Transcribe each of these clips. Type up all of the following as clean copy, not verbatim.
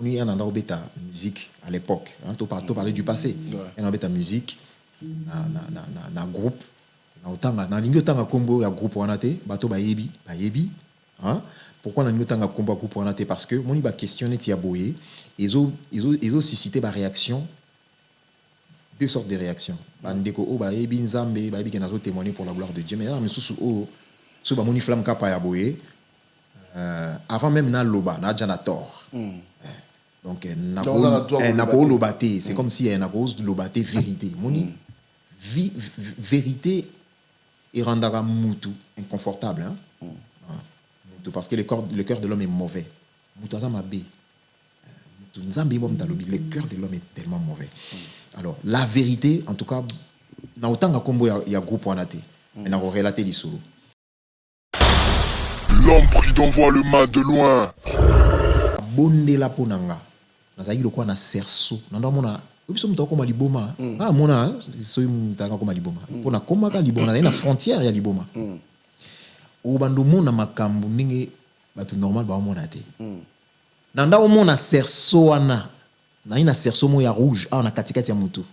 Il y a une musique à l'époque. Tu parlais du passé. Il y a une musique, un groupe. Il y a un groupe bateau bayebi. Pourquoi on a un groupe? Parce que mon iba questionné Tiaboye, ils ont suscité des réactions, deux sortes de réactions. Bandeko o bayebi nzambe bayebi qui n'a témoigné pour la gloire de Dieu. Mais là, sous moni flamme kapa yaboye. Avant même na loba na jana tort. Donc c'est comme si il y a une lobaté vérité. Moni vérité et rendra mutu inconfortable hein. Parce que le cœur de l'homme est mauvais. Le cœur de l'homme est tellement mauvais. Alors, la vérité, en tout cas, na autant il y a groupe wanate. Mais na relaté les solo. L'homme prudent voit le mal de loin. Bonne la ponanga. Nazaki le quoi na cerceau. Nanda mona. Obiso mutako ma liboma. Ah mona, so mutaka ko liboma. Pona koma ka liboma na frontière ya liboma. O bando mona makambu ninge batu normal ba mona te. Nanda o mona cerceau wana. Na ina cerceau mo ya rouge, ah na katikati ya mutu.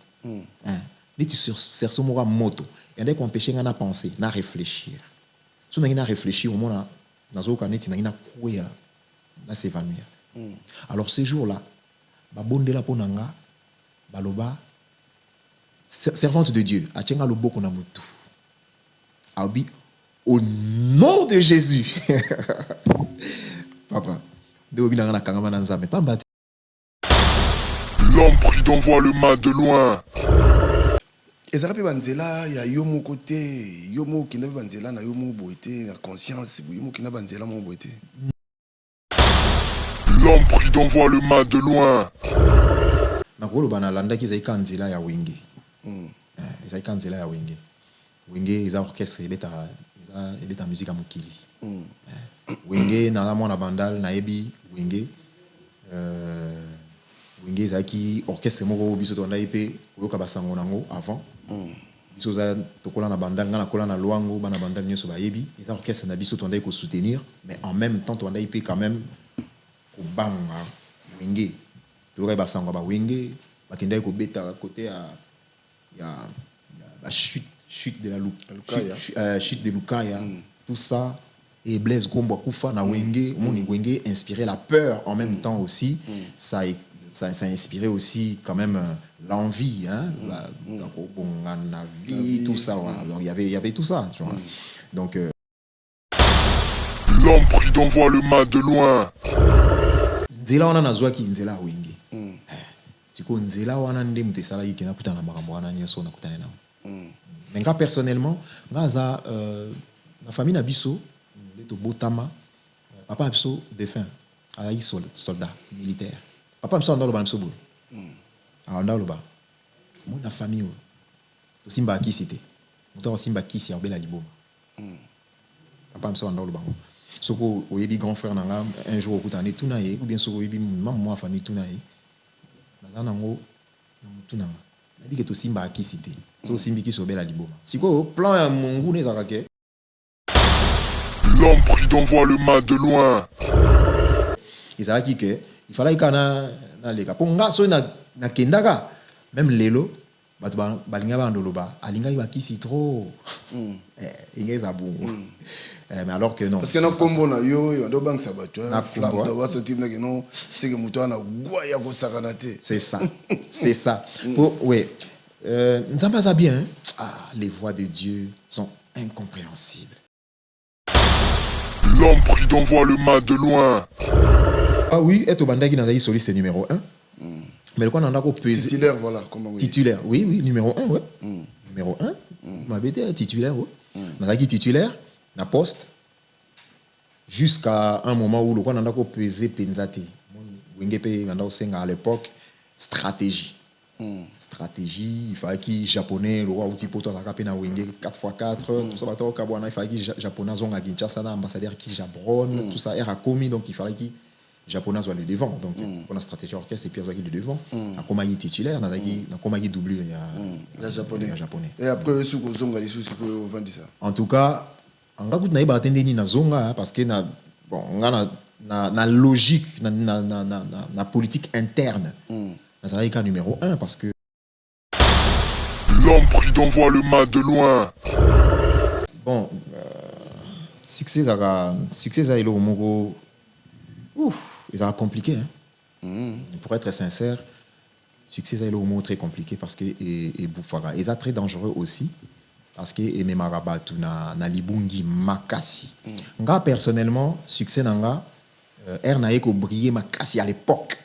Ni tu cerceau mo moto. Yande ko empêcher ngana penser, na réfléchir. So na réfléchir au mona nazo kaneti na ina kuya na s'évanouir. Alors ces jours-là, ba bondela ponanga baloba servante de Dieu, atchenga loboko na mutu. Abi au nom de Jésus. Papa, de obila na kangama na nzambe pamba. L'homme prudent voit le mal de loin. Ezarapi banzela ya yomo côté yomo qui ne banzela na yomo boité la conscience yomo qui na banzela mo boité. L'homme prudent voit le mal de loin. Nakolo bana landa ki zaika nzela ya wenge. Zaika nzela ya wenge. Wenge eza orchestre ebeta musique à mokili. Wenge na mona bandal na ebi wenge wenge zaki orchestre moko biso tonda ipe oyoka basango nango avant. Biso za tokola na bandal ngana kola na luango bana bandal nyoso ba yebi eza orchestre na biso tonda ko soutenir mais en même temps tonda ipe quand même ko banga wenge toyoka basango ba wenge bakenda ko beta côté ya la chute de la Lukaya, chute de Lukaya, tout ça et Blaise Gombo Koufa na wenge mon wenge inspiré la peur en même temps aussi ça a inspiré aussi quand même l'envie hein la vie tout ça voilà. Donc il y avait tout ça tu vois. Donc l'homme prudent voit le mal de loin. Nzela wana nazwa ki nzela wenge siko nzela wana nde mutesala yiki na kutana makambo wana nyoso na kutana na mais personnellement ngaza la famille nabiso de botama papa biso défunt ayi soldat militaire papa biso andalo ba biso bo andalo ba mo na famille to simba kisite moto simba kisi ya bela liboma papa biso andalo ba soko oyebi grand frère nanga un jour okutane tuna ye ou bien soko oyebi maman famille tuna ye na ngo na tuna na bi ke to simba kisite so simbi kiso bela liboma siko plan ya mungu nezaka ke. L'homme prudent voit le mal de loin. Il fallait qu'il na leka ponga so na kendaka même lelo batu balinga ba ndoloba alinga ibakisi trop ingeza bon mais alors que non parce que na kombo na yo ndo bank sabato flamme do ce type na que non c'est que muto na gwa ya ko sakanate c'est ça oui nzamba ça bien les voix de Dieu sont incompréhensibles. L'homme prudent voit le mal de loin. Ah oui, et au bandaki n'a soliste numéro 1. Mais le quoi n'a pas pesé. Titulaire, voilà. Comment oui. Titulaire, oui, numéro 1, ouais. Numéro 1, ma bête titulaire, ouais. N'a pas titulaire, na poste, jusqu'à un moment où le quoi n'a pas pesé penzate. Wengepe n'a pas à l'époque, stratégie. Stratégie, il fallait qu'il japonais, le roi outil poto la na wenge 4x4, tout ça bateau kabwana, il fallait qu'il japonais zonga Kinshasa na ambassadeur qui jabron, tout ça era commis donc il fallait qu'il japonais soit le devant donc pour la stratégie orchestre et puis soit le devant. A komayi titulaire, na komayi doublure ya japonais. Et après sous zonga les sous pour vendre ça. En tout cas, en gars na iba atteindre ni na zonga parce que na bon ngana na logique na politique interne nazalaki ka numéro 1 parce que L'homme prudent voit le mal de loin. bon succès ezala eloko moko ezala compliqué hein? Pour être sincère succès ezala eloko moko très compliqué parce que ebufaka eza très dangereux aussi parce que ememaka bato na libungi makasi nga personnellement succès na nga air na ye kobriller makasi à l'époque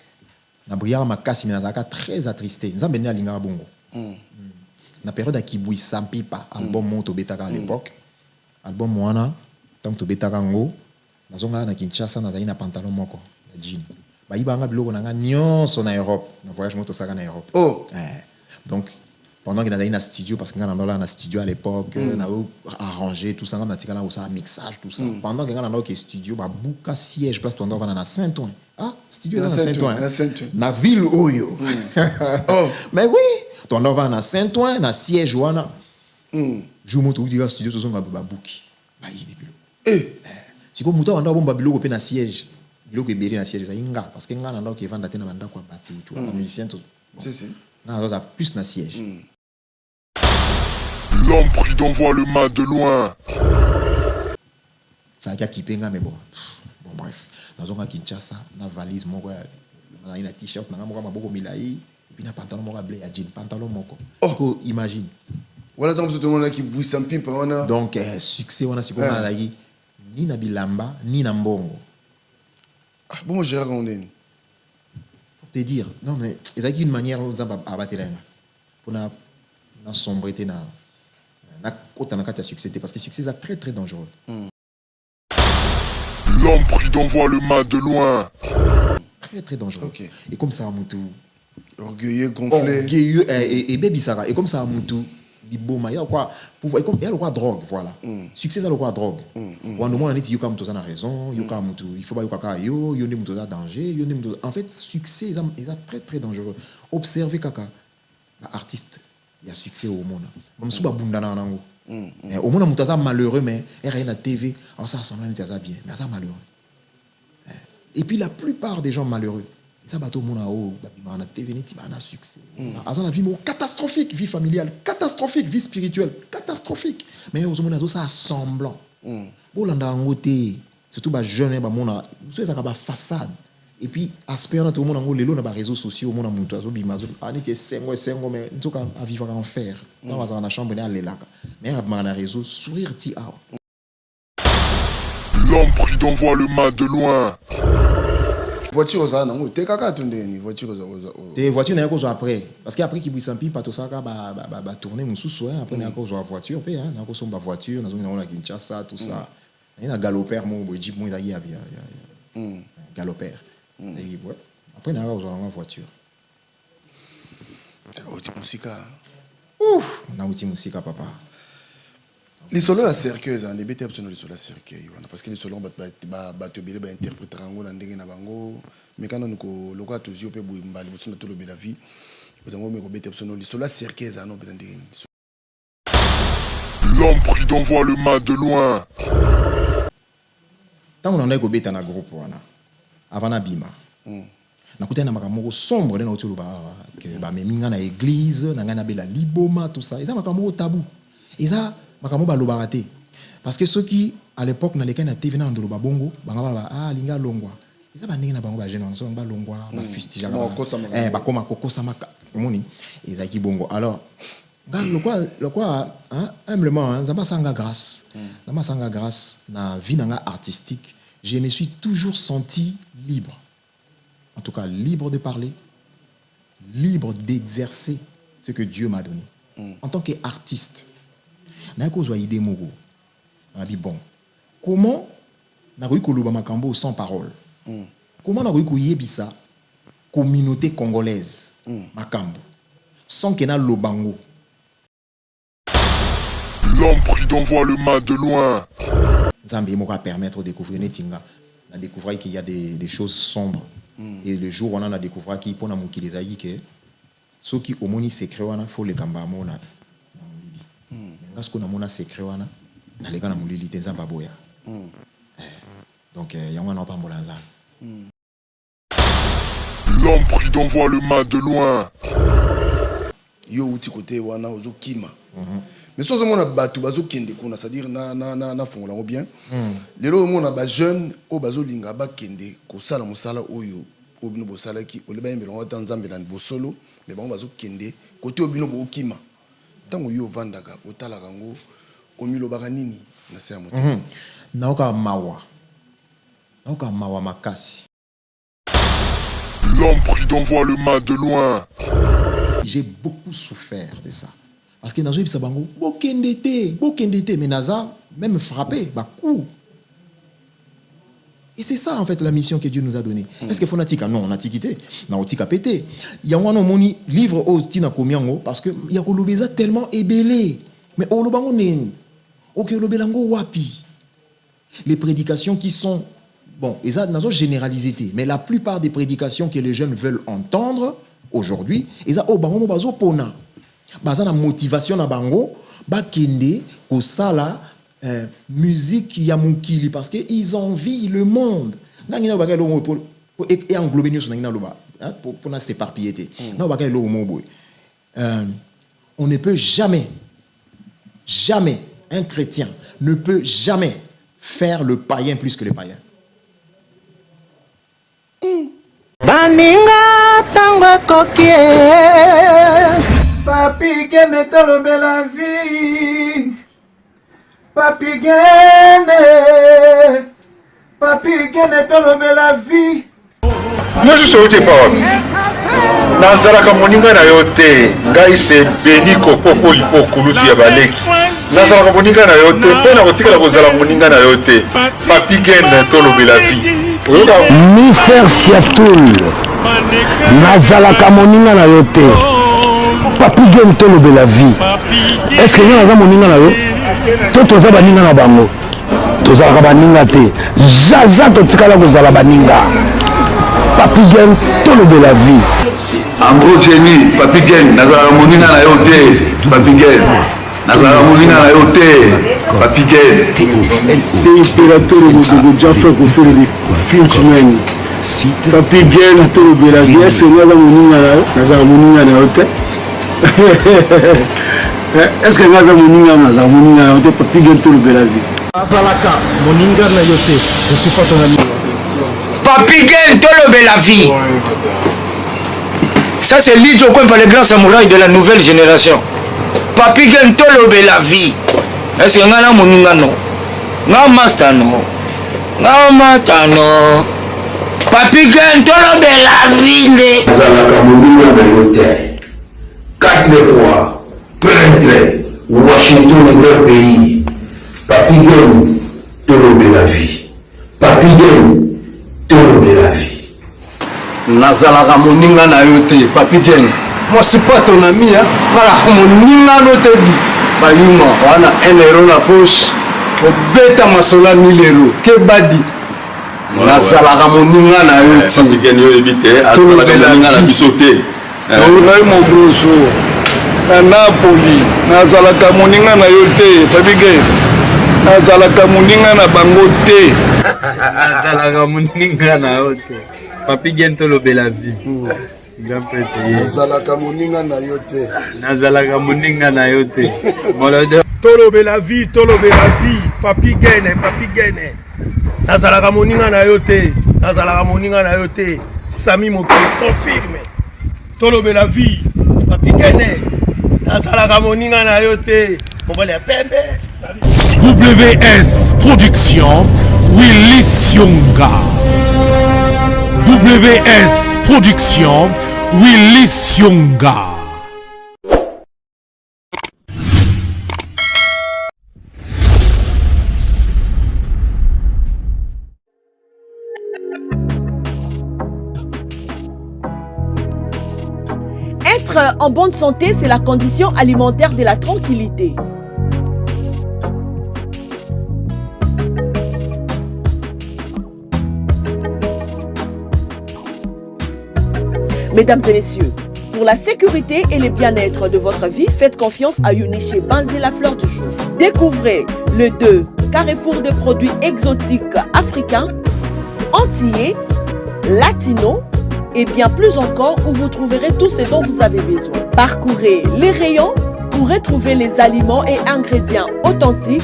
na brillaka makasi mais nazalaka très attristé nzambe nde alingaka bongo na période ya kibwisa mpipa album moko tobetaka à l'époque album wana ntango tobetaka yango nazongaka na Kinshasa nazali na pantalon moko ya jean bayibanga biloko na nga nyonso na Europe na voyage moko tosaka na Europe donc pendant que nazali na studio parce que nga nandala na studio à l'époque na arrangé tout ça nga natikala kosala mixage tout ça pendant que nga nandala ke studio babuka siège place tondaka wana na Saint-Ouen studio eza na Saint-Ouen na ville oyo mais oui tondaka na Saint-Ouen na siège wana jour moto utika studio tozonga babuki bayibi biloko siko moto awanda bomba biloko pe na siège biloko ebele na siège ezali nga parce que nga nandala kevanda te na bandako ya bato tu vois musicien na plus na siège. L'homme prudent voit le mal de loin. Faka kipenga mais bon bref nazonga Kinshasa na valise moko na ina t-shirt na moko maboko milai et puis na pantalon moko bleu ya jean pantalon moko siko imagine voilà donc tout le monde qui bouge sans pipe wana donc succès wana siko na lagi ni na bilamba ni na mbongo bon j'ai raconté pour te dire non mais il y a une manière où nzamba abatela nga pour na sombreté na kota na kati ya succès parce que succès est très très dangereux. L'homme prudent voit le mal de loin. Très très dangereux. Et comme ça mutu orgueilleux gonflé et baby Sarah et comme ça mutu liboma ya quoi pouvoir comme il y a quoi drogue voilà succès ça le quoi drogue quand on dit yo comme tout ça na raison yo comme mutu il faut pas yo kaka yo ne mutu da danger yo ne mutu en fait succès est très très dangereux observer kaka artiste il y a succès au monde même sous babunda na nango au monde mutu ça malheureux mais rien na TV alors ça semble ça bien mais ça malheureux et puis la plupart des gens malheureux ça bateau mon ao babima na TV neti ba na succès asa na vie mo catastrophique vie familiale catastrophique vie spirituelle catastrophique mais aux monde ça semblant bolanda ngote surtout ba jeune ba mona so ça ba façade et puis aspect na tout monde ngo lelo na ba réseaux sociaux mona muntu azo bima zo aneti sengo mais ntoka a vivre en enfer dans na chambre na lelaka mais na réseau sourire ti a L'homme prudent voit le mal de loin. Voiture ça non te kaka tundeni voiture ça te voiture na yako après parce que après qui bwisa mpi pato saka ba tourner mususu après na yako zo voiture pe na yako somba voiture na zonga na Kinshasa tout ça na galopère mo bo jeep mo izaki ya galopère et ouais après na yako zo na voiture oti musika na oti musika papa les solos à cercueil les bêtes absolument les solos à cercueil parce que les solos bato bele ba interpréter ngo na ndenge na bango mais quand on ko lokwa tozio pe boimba le bosso na tolo bela vie vous avez me ko bêtes absolument les solos à cercueil ça non bela ndenge L'homme prudent voit le mal de loin. Tant on en est ko beta na groupe wana avant na bima na kutana makamoko sombre na otolo ba meminga na église na ngana bela liboma tout ça et ça makamoko tabou et ça makambo balobaka te parce que ceux qui à l'époque na leka na TV na ndolo babongo banga ba linga longwa eza bandenge na bango ba jeune so ba longwa ba fustige ba koma kokosa maka moni eza ki bongo alors le quoi humblement ça sanga grâce ça sanga grâce na vie na artistique je me suis toujours senti libre en tout cas libre de parler libre d'exercer ce que Dieu m'a donné en tant qu'artiste. Na ko zo idée moko na bi bon comment na ko koloba makambo sans parole comment na ko yebisa communauté congolaise makambo sans que na lobango. L'homme prudent voit le mal de loin. Nzambe moko a permettre de découvrir netinga na découvrir qu'il y a des choses sombres et le jour on a découvert qui pona mokili zayi que ceux qui omoni secret wana faut le kamba mona parce qu'on a mon secret wana na leka na mulili tenza baboya Donc, il y a un pas Mbolanza. L'homme prudent voit le mal de loin. Yo uti côté wana ozo kima. Mais sans mona batu bazo kende kuna, c'est-à-dire na fongola bien. Lelo mona ba jeune o bazo linga ba kende ko sala musala oyo obino bosala ki oleba yembela ngata nzambe na bosolo, mais bango bazo kende côté obino bo kima. Tango yo vandaka otala kango omilo baka nini na se ya moto. Naoka mawa makasi. L'homme prudent voit le mal de loin. J'ai beaucoup souffert de ça. Parce que Nazo Ibisa Bango, bokendete, mais Naza, même frappé, coup. Et c'est ça, en fait, la mission que Dieu nous a donnée. Est-ce qu'il faut natika? Non, on a tikité. On a tika pété. Il y a un moni livre au Tina Komiango, parce que il y a Olobeza tellement ébélé. Mais Olobango neni. Ok, Olobelango wapi. Les prédications qui sont, bon, ils ont généralisé, mais la plupart des prédications que les jeunes veulent entendre aujourd'hui, ils ont bango bazo pona. Baza na motivation na bango, ba kende ko sala musique ya mukili parce que ils envient le monde. Nangina ba kelo mo et englober nous nangina loba pour na s'éparpiller. Na ba kelo mo boy. On ne peut jamais un chrétien ne peut jamais faire le païen plus que le païen. Baninga tango kokie Papi gene tolo bela vie Papi gene tolo bela vie Yesu sote pa nazalaka moninga na yo te ngai se beni kopopo lipokulutu ya baleki nazalaka moninga na yo te mpo na kotikala kozala moninga na yo te papi gene tolobela vie Mister Siatul nazalaka moninga na yo te papi gene tolobela vie est-ce que naza moninga na yo to toza baninga na bango tozalaka baninga te zaza totikala kozala baninga papi gene tolobela vie Ambro Jenny, papi gene nazalaka moninga na yo te papi gene nazalaka moninga na yo te papi gene c'est impérateur de Jaffa Kofere Finchman papi gene tolobela vie est-ce que naza moninga na yo nazalaka moninga na yo te est-ce que naza moninga na yo te papi gene tolobela vie nazalaka moninga na yo te je suis pas ton ami papi gene tolobela vie. Ça c'est Lidjo Kwempa, le grand samouraï de la nouvelle génération. Papi gene tolobela vie. Est-ce que ngana moninga no? Nga master no. Nga mata no. Papi gene tolobela vie. nazalaka moninga na yo te 4 fois prêtre Washington le grand pays papi gene tolobela vie papi gene tolobela vie nazalaka moninga na yo te papi gene moi c'est pas ton ami hein voilà moninga no te bi bayuma wana 1 euro na poche obeta masola 1000 euros ke badi nazalaka moninga na yo te papi gene yo ebite azalaka moninga na biso te ngai mogroso na Napoli nazalaka moninga na yo te papi gene nazalaka moninga na bango te nazalaka moninga na yo te papi gene tolobela vie grand prêtre nazalaka moninga na yo te nazalaka moninga na yo te tolobela vie papi gene nazalaka moninga na yo te Sami Mokili confirme tolobela vie papi gene nazalaka moninga na yo te mobali ya pembe WS Production Willy Sionga WS Production Willy Sionga. Être en bonne santé, c'est la condition alimentaire de la tranquillité. Mesdames et messieurs, pour la sécurité et le bien-être de votre vie, faites confiance à Uniché Banzi, la fleur du jour. Découvrez le 2 carrefour de produits exotiques africains antillais, latino et bien plus encore où vous trouverez tout ce dont vous avez besoin. Parcourez les rayons pour retrouver les aliments et ingrédients authentiques,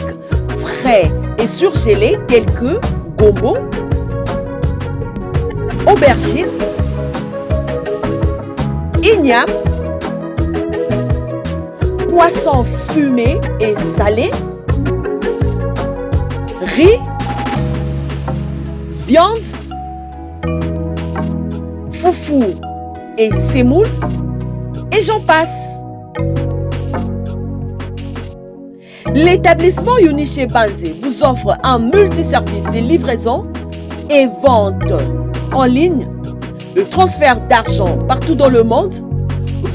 frais et surgelés tels que gombo, aubergine, igname, poisson fumé et salé, riz, viande, foufou et semoule, et j'en passe. L'établissement Uniché Banzé vous offre un multiservice de livraison et vente en ligne, le transfert d'argent partout dans le monde,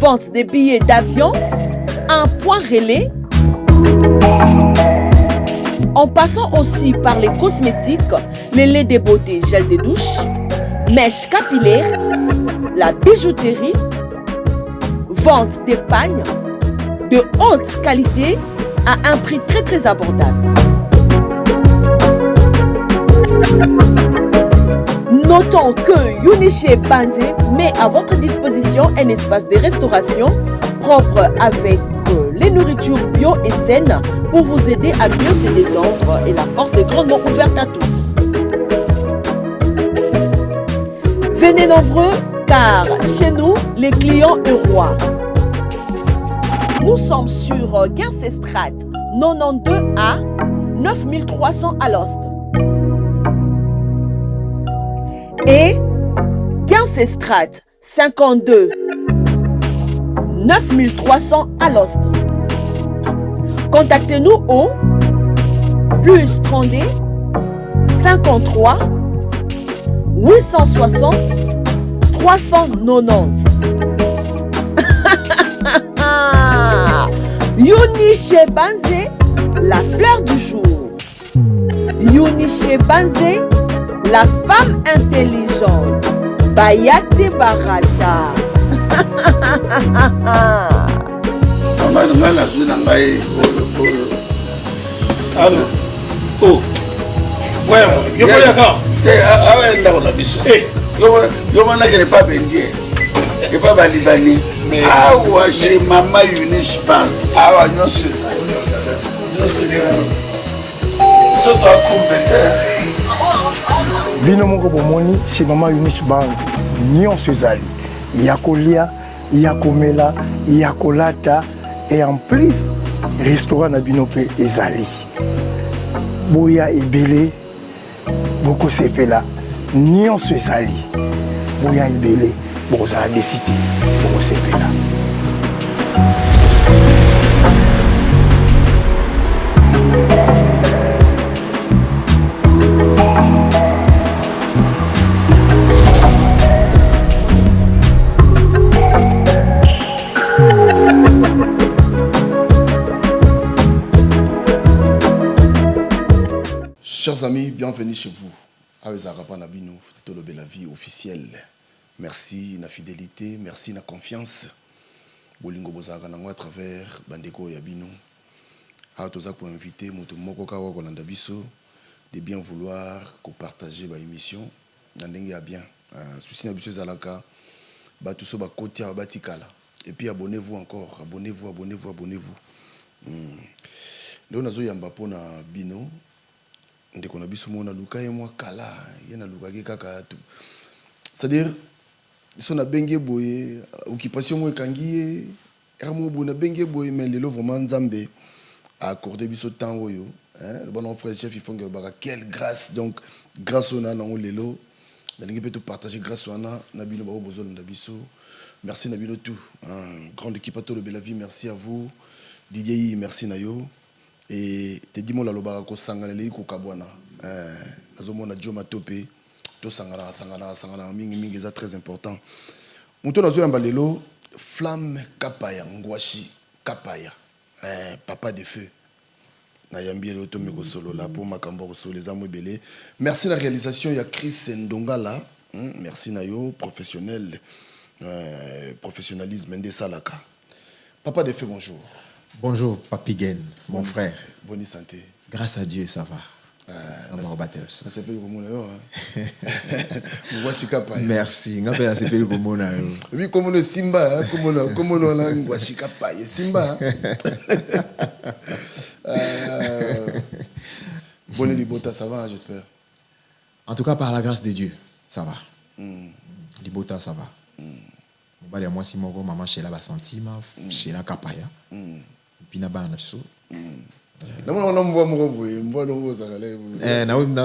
vente des billets d'avion, un point relais, en passant aussi par les cosmétiques, les laits de beauté, gel de douche, mèches capillaires, la bijouterie, vente des pagnes de haute qualité à un prix très très abordable. Notons que Uniché Banzé met à votre disposition un espace de restauration propre avec les nourritures bio et saines pour vous aider à mieux se détendre et la porte est grandement ouverte à tous. Venez nombreux car chez nous, les clients sont rois. Nous sommes sur Guincestrate 92A 9300 à Lost. Et Guincestrate 52 9300 à Lost. Contactez-nous au plus 32 53 860 390. Uniché Banzé, la fleur du jour. Uniché Banzé, la femme intelligente. Bayate Barata. Awa chez Mama Uniche Bank. Awa nyonso. Bino moko bomoni chez Mama Uniche Bank. Nyonso ezali. Ya kolia, ya komela, ya kolata et en plus restaurant na bino pe ezali. Boya ebele boko sepela. Nyonso ezali. Boya ebele boza décidé boko sepela. Chers amis, bienvenue chez vous. Awezarapa Nabino, Tolobe la vie officielle. Merci na fidélité, merci na confiance. Bolingo bozaka nango à travers Bandeko Yabino. A toza pour inviter moto moko kawa kolanda biso de bien vouloir ko partager ba émission na ndenge ya bien. Souci na biso zalaka ba tout so ba kotia ba tikala. Et puis abonnez-vous encore, abonnez-vous. Leo nazo yamba pona bino. Ndeko na biso mona luka ye mwa kala, yena luka ke kaka tu. C'est-à-dire ils na bengue boye, occupation mo kangiye, ermo bona bengue boye mais lelo vraiment nzambe a accordé biso temps oyo, hein, le bon frère chef il faut que baka quelle grâce donc grâce ona na lelo, dalingi peut partager grâce ona na bino ba bozo na biso. Merci na bino tout, hein, grande équipe à Tolobe la vie, merci à vous. Didier, merci na yo. Et te dis moi la loba ko sangana le ko kabwana azomona Joma Topé to sangana mingi c'est très important. Muto nazo yamba lelo flamme kapaya ngwashi kapaya papa de feu na yambi le to miko solo la pour makambo ko solo les amours belé. Merci la réalisation ya Chris Ndongala, merci na yo professionnel professionnalisme de salaka. Papa de feu bonjour. Bonjour, Papi Gen, mon frère. Bonne santé. Grâce à Dieu, ça va. Ça s'appelle comment là? Ngwashika Paya. Merci. Ça s'appelle comment là? Oui, comme le Simba, comme on a Ngwashika Paya. Simba. Bonne Libota, ça va, j'espère. En tout cas, par la grâce de Dieu, ça va. Libota, ça va. Moi, si mon maman chez la Basantima, chez la Kapaya. Puis na bana so. On voit mon boy, on ça allait.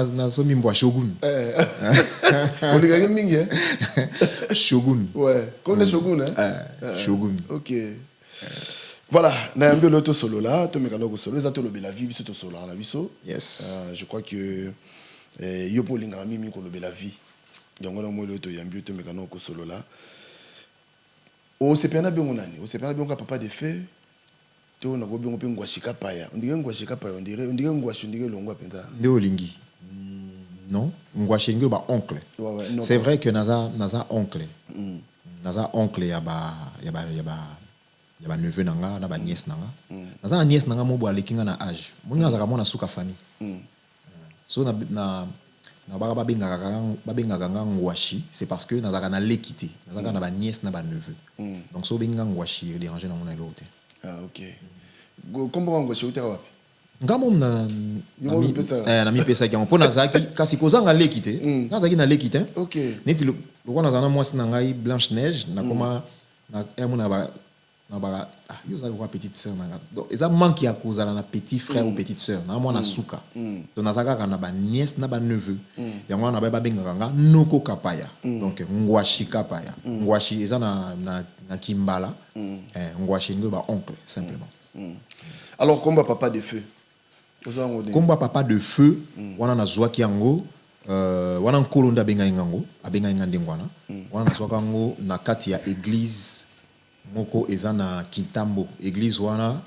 Na so mi mbwa Shogun. On est gagné mingi. Shogun. Ouais, comme les Shogun Shogun. OK. Voilà, na yambi l'autre solo là, to mekano ko solo, ça to lobe la vie biso to solo na biso. Yes. Je crois que yopo linga mimi ko lobe la vie. Donc on a mo l'autre yambi to mekano ko solo là. O sepena bien onani, o sepena bien papa de feu. To na go bien pe ngwashika paya. On dirait ngwashika paya, on dirait ngwashi ndike longwa penta. Ndeo lingi. Non, ngwashi ndike ba oncle. C'est vrai que naza oncle. Naza oncle ya ba neveu nanga na ba nièce nanga. Naza nièce nanga mo bo alekinga na âge. Mo nyaza ka mona suka famille. So na babenga kanga ngwashi, c'est parce que naza kana l'équité. Naza kana ba nièce na ba neveu. Donc so benga ngwashi déranger na mona l'autre. Ah OK. Comment ngwashi utaka wapi? Ngamo na mi pesa ki on nazaki kasi kozanga l'équité. Nazaki na l'équité. OK. Neti le kona zana mwasi na ngai Blanche Neige na koma na emuna ba yo za kwa petite sœur nanga. Donc eza manque ya kozala na petit frère ou petite sœur na mwana suka. Donc nazaka kana ba nièce na ba neveu. Ya mwana ba benga kanga noko kapaya. Donc ngwashi kapaya. Ngwashi eza na kimbala. Ngwashi ngo ba oncle simplement. Alors combat papa de feu. Combat papa de feu wana na zwaki yango wana nkolonda benga ngango abenga ngande ngwana. Wana na zwaka ngo na kati ya église moko eza na Kintambo, église wana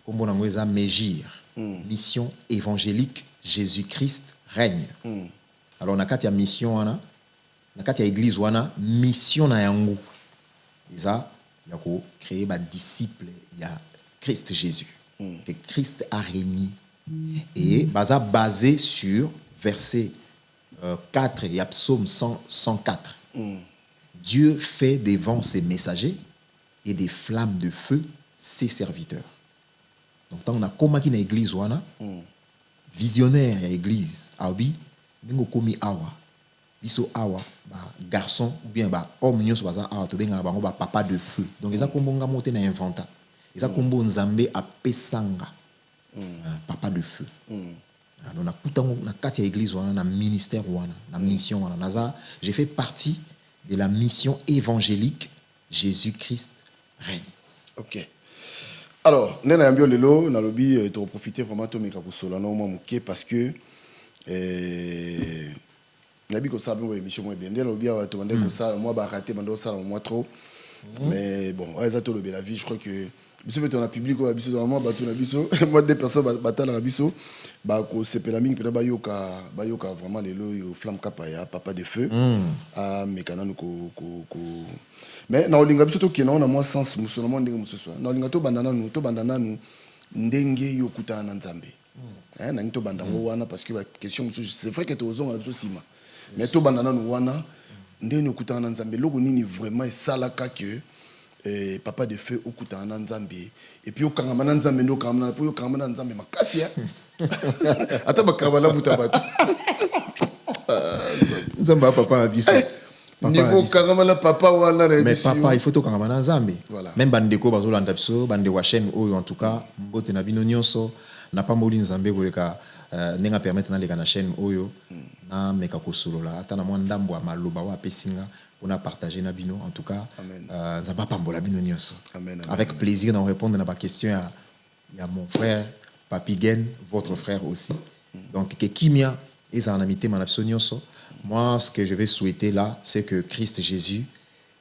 kombo nango eza Mégire, mission évangélique Jésus-Christ règne. Alors na kati ya mission wana, na kati ya église wana mission na yango eza ya ko créer ba disciple ya Christ Jésus. Que Christ a régné et baza basé sur verset 4 et psaume 104. Dieu fait des vents ses messagers et des flammes de feu ses serviteurs. Donc, tant on a comme qui na église wana visionnaire ya église abi ningo komi awa biso awa ba garçon ou bien ba homme nyos baza awa to benga bango ba papa de feu. Donc eza kombonga monte na inventa. Eza kombo nzambe apesanga papa de feu. Donc na kutango na kati ya église wana na ministère wana na mission wana naza j'ai fait partie de la mission évangélique Jésus-Christ règne. OK. Alors, nena yambio lelo na lobby to profiter vraiment to meka kusola na mo muke parce que nabi ko sa bo émission mo bien lobby wa to bande ko sa moi ba raté bande ko sa moi trop. Mais bon, ouais ça to lobby la vie, je crois que biso beto na public ko biso vraiment bato na biso moi des personnes batala na biso ba ko sepela mingi pe ba yoka vraiment lelo yo flamme kapaya papa de feu a mekana ko mais na olinga biso to kena na moi sens musono mo ndenge musoso na olinga to bandana nu ndenge yo kutana na nzambe na nto bandango wana parce que la question c'est vrai que to ozonga biso sima mais to bandana nu wana ndenge yo kutana na nzambe loko nini vraiment esalaka que papa de feu okutana na nzambe et puis okangama na nzambe ndo kangama po okangama na nzambe makasi ya ata bakabala buta bato nzambe papa na biso niveau kangama na papa wana na mais papa il faut to kangama na nzambe voilà. Même bandeko bazolanda biso bande wa chaîne oyo en tout cas mbote na bino nyonso na pamboli nzambe koleka nenga permettre na leka na chaîne oyo na meka kosolola ata na mwa ndambo ya maloba wa pesinga on a partagé na bino en tout cas nzamba pambola bino nyonso avec plaisir d'en répondre à ma question il y a mon frère Papi Gen votre frère aussi donc que kimia et en amitié manapso nyonso. Moi ce que je vais souhaiter là c'est que Christ Jésus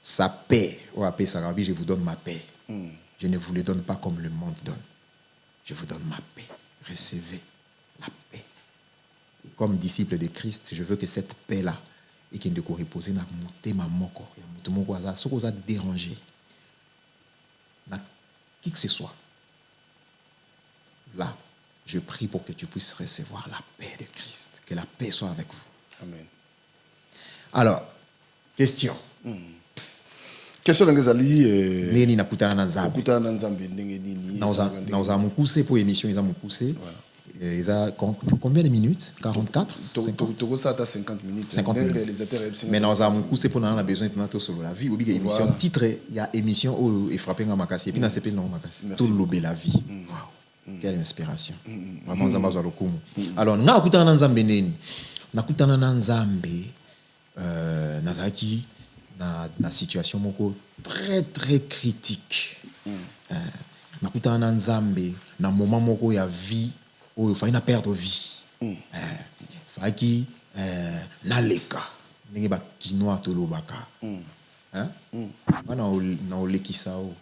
sa paix ou paix sarabi je vous donne ma paix. Je ne vous le donne pas comme le monde donne. Je vous donne ma paix. Recevez la paix. Et comme disciple de Christ, je veux que cette paix-là et qu'il ne peut reposer dans mon moko. Tout le monde a ce qu'on a dérangé. Qui que ce soit. Là, je prie pour que tu puisses recevoir la paix de Christ. Que la paix soit avec vous. Amen. Alors, question. Question d'Angazali. Neni nakutana na Nzambe. Nakutana na Nzambe ndenge nini? Dans un mukuse pour émission, ils ont mukuse. Ils ont combien de minutes? 44? 50? Ça a 50 minutes. 50 minutes. Mais dans un mukuse pour nous, on a besoin de notre sur la vie. Ou bien émission titre, il y a émission où il frappe un makasi. Et puis, on a s'appelé non makasi. Tout l'obé la vie. Wow. Quelle inspiration. Vraiment, Nzamba zwa lokumu. Alors, nakutana na Nzambe neni. Nakutana na Nzambe. Nazaki. Na situation moko très très critique. Nakutana na Nzambe na moment moko ya vie où il fallait perdre vie. Faki naleka ndenge ba kinoa tolobaka. Bana na olekisa o.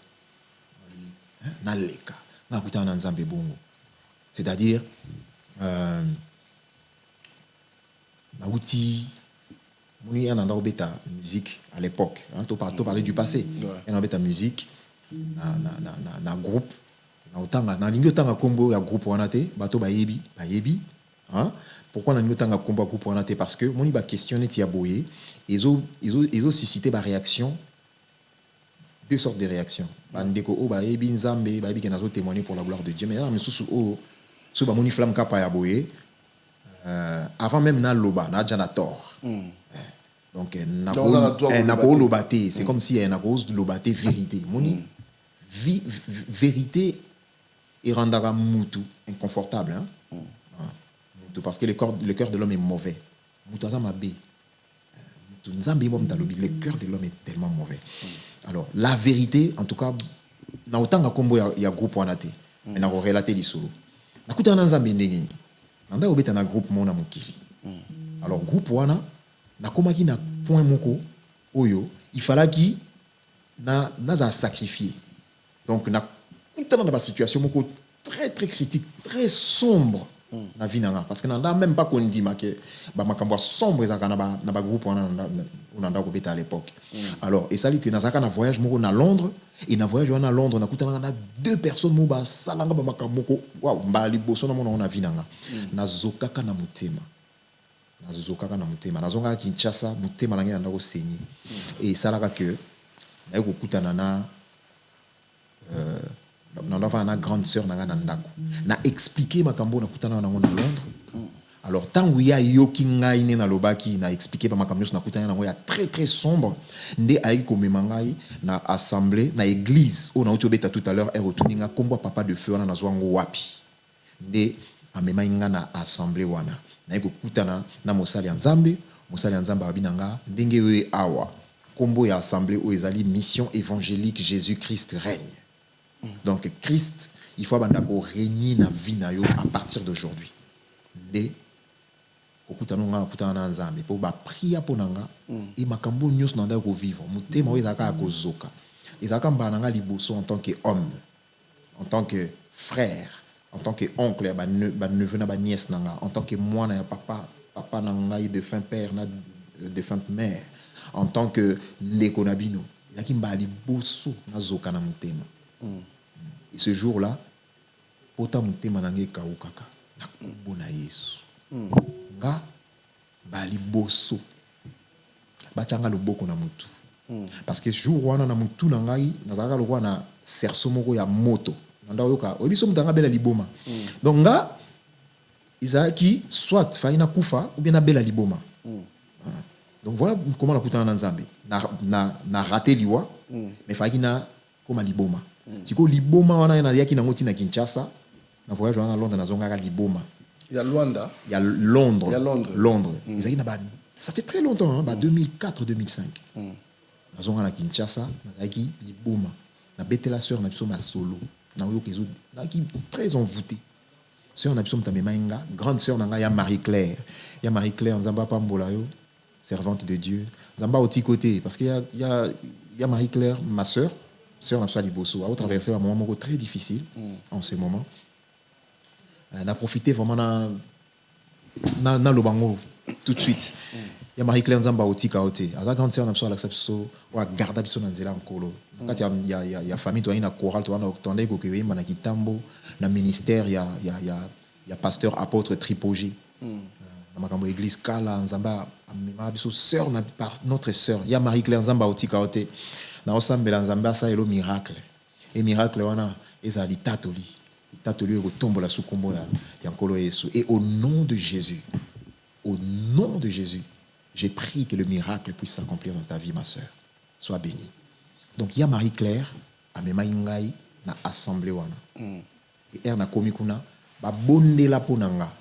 Naleka. Nakutana na Nzambe bongo. C'est-à-dire nauti il y a un bêta musique à l'époque. Tu parlais du passé. Il y a un bêta musique, un groupe. Dans un combo, il y a un groupe bateau bayebi. Pourquoi on a un combo groupe? Parce que mon iba questionné Tiaboye, ils ont suscité des réactions, deux sortes de réactions. Bandeko o bayebi nzambe, bayebi kenazo témoigner pour la gloire de Dieu. Mais là, mais sous sous ba moni flamme kapa ya boye. Avant même na loba, na janator. Donc, c'est comme si il y a une lobaté vérité. Vérité et rendra moutou inconfortable. Parce que le cœur de l'homme est mauvais. Le cœur de l'homme est tellement mauvais. Alors, la vérité, en tout cas, na autant combo il y a groupe wanate. Mais na relaté li solo. Na kuta na nzambe ndenge. Nanda obeta na groupe mona mokili. Alors, groupe wana na komaki na point moko oyo il fallait qui na sacrifier. Donc na dans une situation moko très très critique, très sombre na vie nanga parce que nanda même pas qu'on dit que ba makambo sombre za kana na ba groupe on a à l'époque. Alors et ça lui que na zaka na voyage moko na Londres et na voyage na Londres na kutana na deux personnes mo ba salanga ba makambo ko waaw mbali boso na mona vie nanga na zokaka na mutema. Nazokaka na mutema nazonga Kinshasa mutema nange ndako senyi et ça là que na kokutana na na grande sœur nanga na ndako na expliquer makambo na kutana na Londres. Alors tant où ya yoki ngai ne na lobaki na expliquer ba makambo na kutana na ya très très sombre nde ayi komemangai na assemblée na église on a otobeta tout à l'heure erotuninga kombo papa de feu na zwango wapi nde amemangai na assemblée wana na kutana na mosali ya Nzambe abinanga ndenge we awa kombo ya assemblée o ezali mission évangélique Jésus-Christ règne. Donc Christ il faut bandako régner na vie na yo à partir d'aujourd'hui. Nde kutana na Nzambe po ba prier ponanga et makambo nyos nanda ko vivre mutema ezaka ko zoka ezaka mbananga liboso en tant qu'homme, en tant que frère, en tant que oncle ba neveu na ba nièce nanga, en tant que mwana ya papa nanga de défunt père na défunte mère, en tant que ndeko na bino yaki mbali boso na zoka na mutema. Et ce jour-là pota mutema nange kaukaka na kombo na Yesu nga bali boso bachanga loboko na mutu parce que jour wana na mutu na ngai nazaka lokwa na serso moko ya moto nanda oyoka obiso mutanga bela liboma donc nga Isaki soit faina kufa ou bien na bela liboma. Donc voilà comment la kutana na Nzambe na raté liwa mais faina comme liboma. Tiko liboma wana na yaki na ngoti na Kinshasa na voyage wana Londres na zonga liboma. Il y a Luanda. Il y a Londres. Il y a Londres. Ça fait très longtemps, hein, 2004-2005. Na zonga na Kinshasa na yaki liboma. Na betela sœur na biso ma solo. Na yokezo na ki très envoûté. Sœur na biso mtamemainga, grande sœur nanga ya Marie-Claire. Ya Marie-Claire Nzamba pambola yo, servante de Dieu. Nzamba au petit côté parce qu'il y a Marie-Claire, ma sœur na biso liboso, a traversé un moment très difficile en ce moment. On a profité vraiment na lobango tout de suite. Il y a Marie-Claire Nzamba au petit côté. A la grande sœur na biso l'acception ou a garder biso na nzela nkolo. Quand il y a famille toi ina chorale toi na tondé ko ke yemba na kitambo na ministère il y il y a pasteur apôtre Tripogé dans ma église Kala Nzamba sœur notre sœur il y a Marie-Claire Nzamba otikaote na osambela Nzamba ça elo miracle et miracle wana ezali tatoli retombe la sukombo ya nkolo Yesu et au nom de Jésus j'ai prié que le miracle puisse s'accomplir dans ta vie ma sœur sois bénie donc il y a Marie-Claire amema ngai na assemblée wana et na komi kuna ba bondela ponanga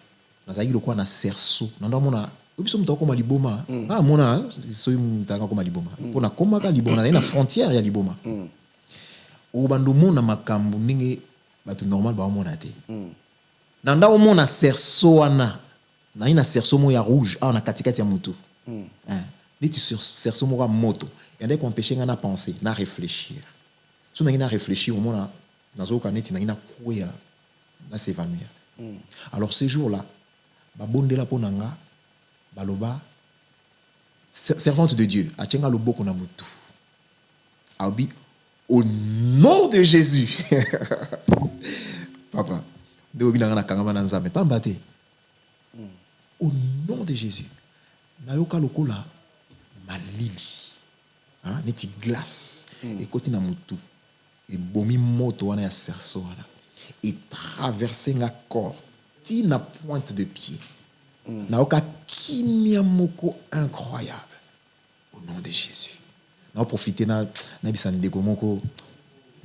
nazaki lokwa na serso nando mona biso mutako koma liboma mona so mutaka koma liboma pona koma ka liboma na frontière ya liboma o bando mona makambu ninge batu normal ba mona te nanda o mona serso wana na ina serso mo ya rouge na katikati ya mutu niti serso mo moto yande ko empêcher ngana penser na réfléchir so na réfléchir au mona nazo kaneti na kuya na s'évanouir alors ces jours-là ba bondela ponanga baloba servante de Dieu achenga loboko na mutu abi au nom de Jésus papa de obina na kangama na nzambe pamba te au nom de Jésus nayoka lokola malili neti glace ekoti na mutu et bomi moto wana ya serso wana et traverser la corde tina pointe de pied naoka kimia moko incroyable au nom de Jésus na profiter na bisani de komoko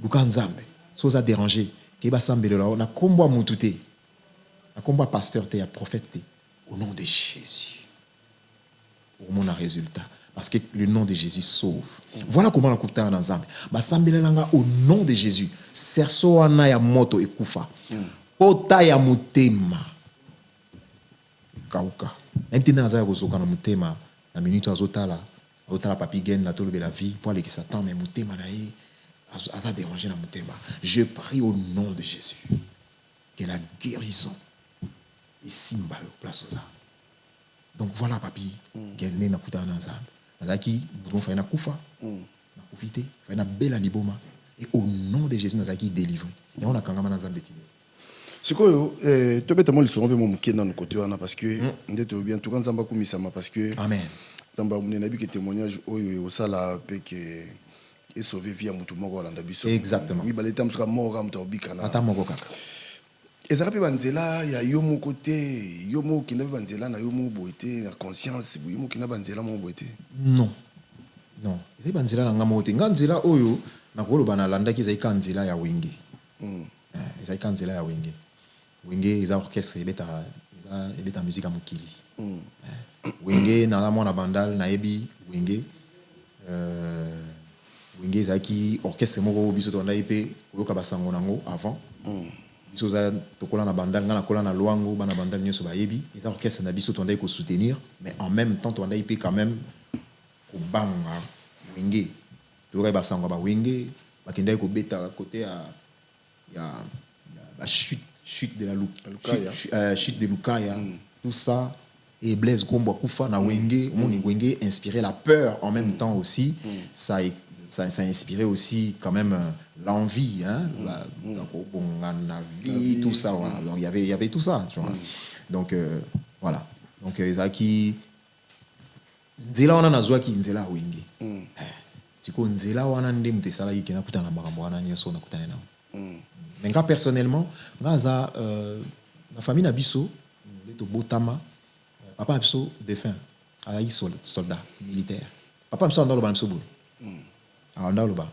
luka nzambe so za déranger ke ba sambelo la na kombo mutu te na kombo pasteur te ya prophète te au nom de Jésus pour mon résultat parce que le nom de Jésus sauve. Voilà comment on coupe en ensemble. Basambelanga au nom de Jésus. Serso wana ya moto ekufa. Pota ya mutema. Kauka. Même tena za kozoka na mutema na minute azotala papi gen na tolo la vie pour aller qui s'attend mais mutema na ye aza déranger na mutema. Je prie au nom de Jésus que la guérison est simbalo place aux arts. Donc voilà papi gen na kuta na ensemble. Nazaki boudon fa na kufa na kufite fa na bela liboma et au nom de Jésus nazaki délivré et on a kangama na nzambe tine sikoyo to beta mo lisongo be mo mukena no côté wana parce que ndeto bien tout nzamba kumisama parce que amen tamba munena bi que témoignage oyo osala pe que et sauver vie mutu moko landa biso exactement mi baleta msuka moko am to bikana ata moko kaka ezala pe banzela ya yo moko te yo moko kina banzela na yo moko boité na conscience yo moko kina banzela moko boité non ezali banzela na nga moko te nga nzela oyo nakoloba nalandaki ezali ka nzela ya wenge ezali ka nzela ya wenge eza orchestre ebeta musique ya mokili wenge naza mwana bandal nayebi wenge ezalaki orchestre moko biso tondai mpe koyoka basango nango avant biso za tokola na bandal nga nakola na lwango bana bandal nyonso bayebi eza orchestre na biso tondai ko soutenir mais en même temps tondai pe quand même kobanga wenge toyoka basango ba wenge bakendai ko beta côté ya la chute de la Lukaya chute de Lukaya tout ça et Blaise Gombo Kufa na wenge moni wenge inspiré la peur en même temps aussi ça a inspiré aussi quand même l'envie vie tout ça voilà. Donc il y avait tout ça tu vois donc voilà donc ezaki nzela wana nazwaki nzela wenge siko nzela wana nde mutesala yikena kutana makambo wana nyoso na kutana na nga personnellement ngaza na famille na biso to botama papa biso défunt ayi soldat militaire papa biso andalo ba biso bolo andalo ba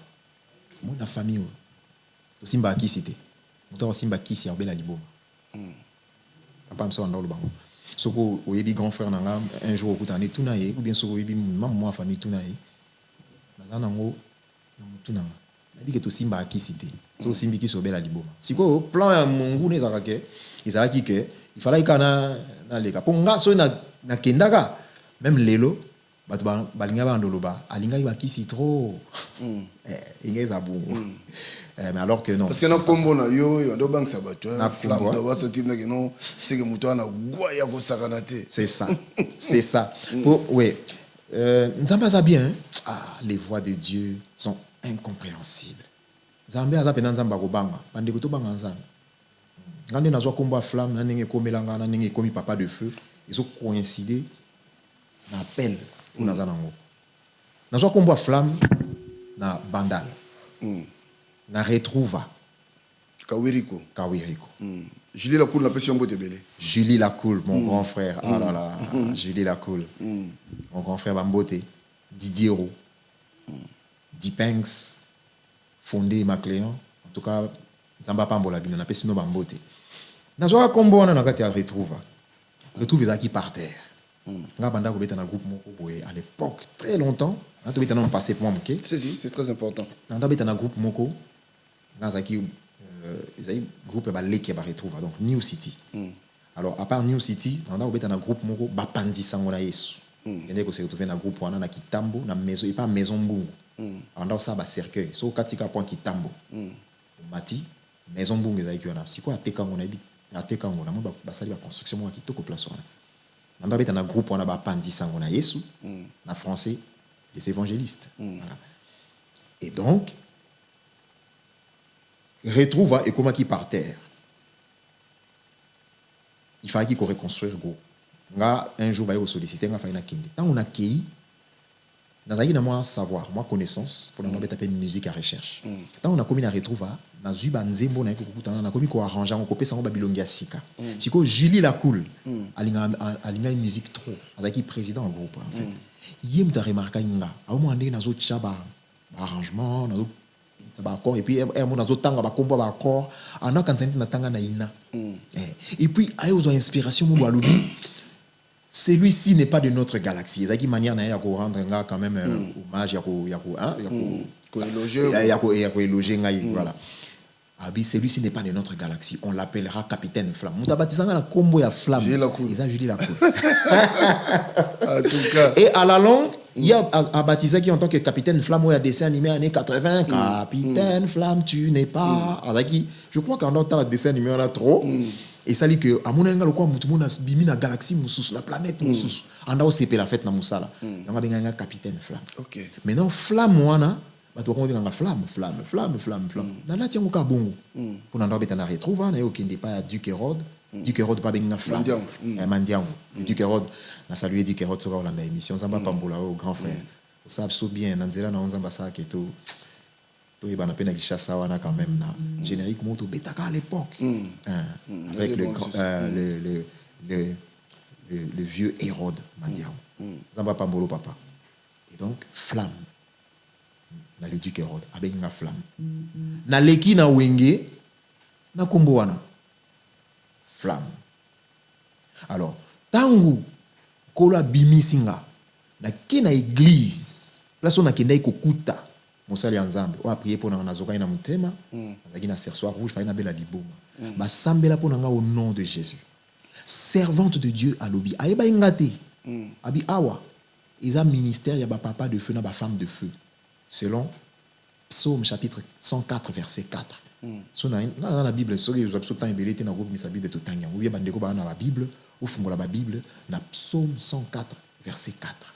mo na famille to simba kisite to simba kisi ya bela liboma papa biso andalo ba soko oyebi grand frère nanga un jour okutana tuna ye ou bien soko oyebi maman moi famille tuna ye nazana ngo na mutuna nabi ke to simba kisite so simbi kiso bela liboma siko plan ya mungu nezaka ke izalaki ke il fallait kana na leka ponga so na kendaka même lelo batu balinga ba ndoloba alinga ibakisi trop ingeza bungu mais alors que non parce que na kombo na yo ndo bank sabato flamme de wa ce type na que non c'est que muto na gwa ya ko sakanate c'est ça oui nzamba za bien les voix de Dieu sont incompréhensibles nzambe aza pena nzamba ko banga bande ko to banga nzambe Quand on a un combat flamme, on a commis papa de feu, ils ont coïncidé dans l'appel pour nous. Dans un combat flamme, na Bandal, na Retrouva, Kawiriko. Julie Lacoul, la pression botte belé. Julie Lacoul, mon grand frère. Ah là là, Julie Lacoul. Mon grand frère Bambote, Didier Roux, Dipengs, Fondé Macléon. En tout cas, Zamba Pambola, on a Pessino Bambote. Dans un combo, on a Retrouva. Retrouva qui par terre. On a dans un groupe Moko à l'époque, très longtemps. On a passé pour moi. C'est très important. On a dans un groupe Moko. Dans un groupe qui retrouve donc New City. Alors à part New City, on a un groupe Moko Bapandi Sangona Yesu. Il y a que se retrouver dans groupe on a Kitambo na maison et pas maison Mbungu. On a ça ba cercueil. So katika point Kitambo. Mati maison Mbungu ezaki on a. Si quoi atekango na bi atekango na mo ba sali ba construction mo kitoko place on a. On a un groupe on a Bapandi Sangona Yesu. En français les évangélistes. Voilà. Et donc retrouve et comment qui par terre. Il fallait qu'il reconstruire go. Un jour va y solliciter nga faina kindi. Tant on a qui dans un moi savoir, moi connaissance pour nous taper musique à recherche. Tant on a commis à retrouver na zuba nzembo na ko kutana na commis ko arranger on kopesa ngo babilongia sika. Siko Julie Lacoul alinga une musique trop. Azaki président en groupe en fait. Yem ta remarqué nga. A moment ndé na zo chaba arrangement na zo et puis on a d'autant ba combo ba corps en a quand na tanga na ina et puis ayo zo inspiration mo alobi celui-ci n'est pas de notre galaxie ezaki manière na ya ko rendre nga quand même hommage ya ko éloger nga voilà abi celui-ci n'est pas de notre galaxie on l'appellera capitaine Flamme muta batisanga na combo ya Flamme eza Julie Lacoul en tout cas et à la longue il y a à baptisé qui en tant que capitaine Flamme ou à dessin animé années 80 capitaine Flamme tu n'es pas je crois qu'en tant que dessin animé on a trop et ça dit que à mon enga le quoi mutu mona bimi na galaxie mususu la planète mususu anda osepe la fête na musala yanga benga capitaine Flamme. OK maintenant Flamme wana bato ko benga flamme na la tiango ka bongo pour nanda beta na retrouver na yo kende pa Duc Hérode Duc Hérode pas benga Flamme Mandiango Duc Hérode na saluer Duc Hérode sur la émission Zamba Pambola au grand frère vous savez so bien na nzela na onzamba sa keto to y bana pena kishasa wana quand même na générique moto betaka à l'époque avec le vieux Hérode Mandiango Zamba Pambolo papa et donc Flamme na le Duc Hérode avec une Flamme na leki na wenge na kombo wana Flamme. Alors tangu kola bimisinga na kena église place on a kenda ikokuta mosali ya nzambe o a prier pour na nazoka ina mutema azaki na cerceau rouge fa ina bela liboma ba sambela pour nga au nom de Jésus servante de Dieu alobi ayeba ingate abi awa isa ministère ya ba papa de feu na ba femme de feu selon Psaume chapitre 104 verset 4 dans la Bible so les absolument embelité na groupe misa Bible to tanga ou bien bandeko ba na la Bible ou fungola ba Bible na Psaume 104 verset 4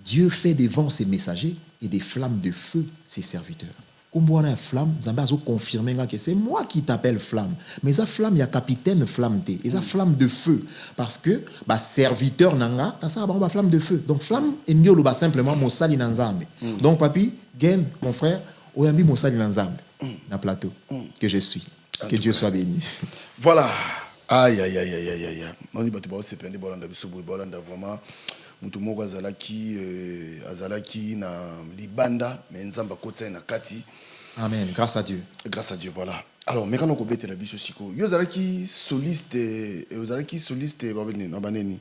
Dieu fait des vents ses messagers et des flammes de feu ses serviteurs. Comme on a une flamme, Zamba a confirmé que c'est moi qui t'appelle flamme. Mais ça flamme, il y a capitaine flamme T. Et ça flamme de feu. Parce que, bah, serviteur nanga, ça va flamme de feu. Donc, flamme, et bah, simplement, mon sali nanzambe. Donc, papi, Gen, mon frère, oyambi mon sali nanzambe. Dans plateau. Que je suis. Que Dieu soit béni. Voilà. Aïe, aïe, aïe, aïe, aïe, aïe. On dit, bah, tu vas se prendre Bolanda, Bolanda, vraiment. Mutumoko azalaki na libanda mais nzamba kota na kati. Amen, grâce à Dieu. Grâce à Dieu, voilà. Alors mekano ko betela biso siko. Yo azalaki soliste babaneni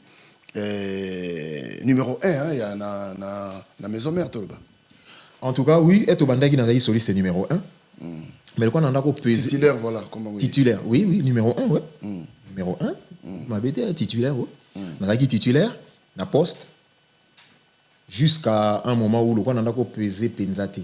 numéro 1 ya na maison mère toloba. En tout cas, oui, et obandaki na soliste numéro 1. Mais le quoi nanda ko peser titulaire voilà comment titulaire. Oui, numéro 1 ouais. Numéro 1. Ma bête titulaire ouais. Nazaki titulaire na poste jusqu'à un moment où le quoi nanda ko peser penzate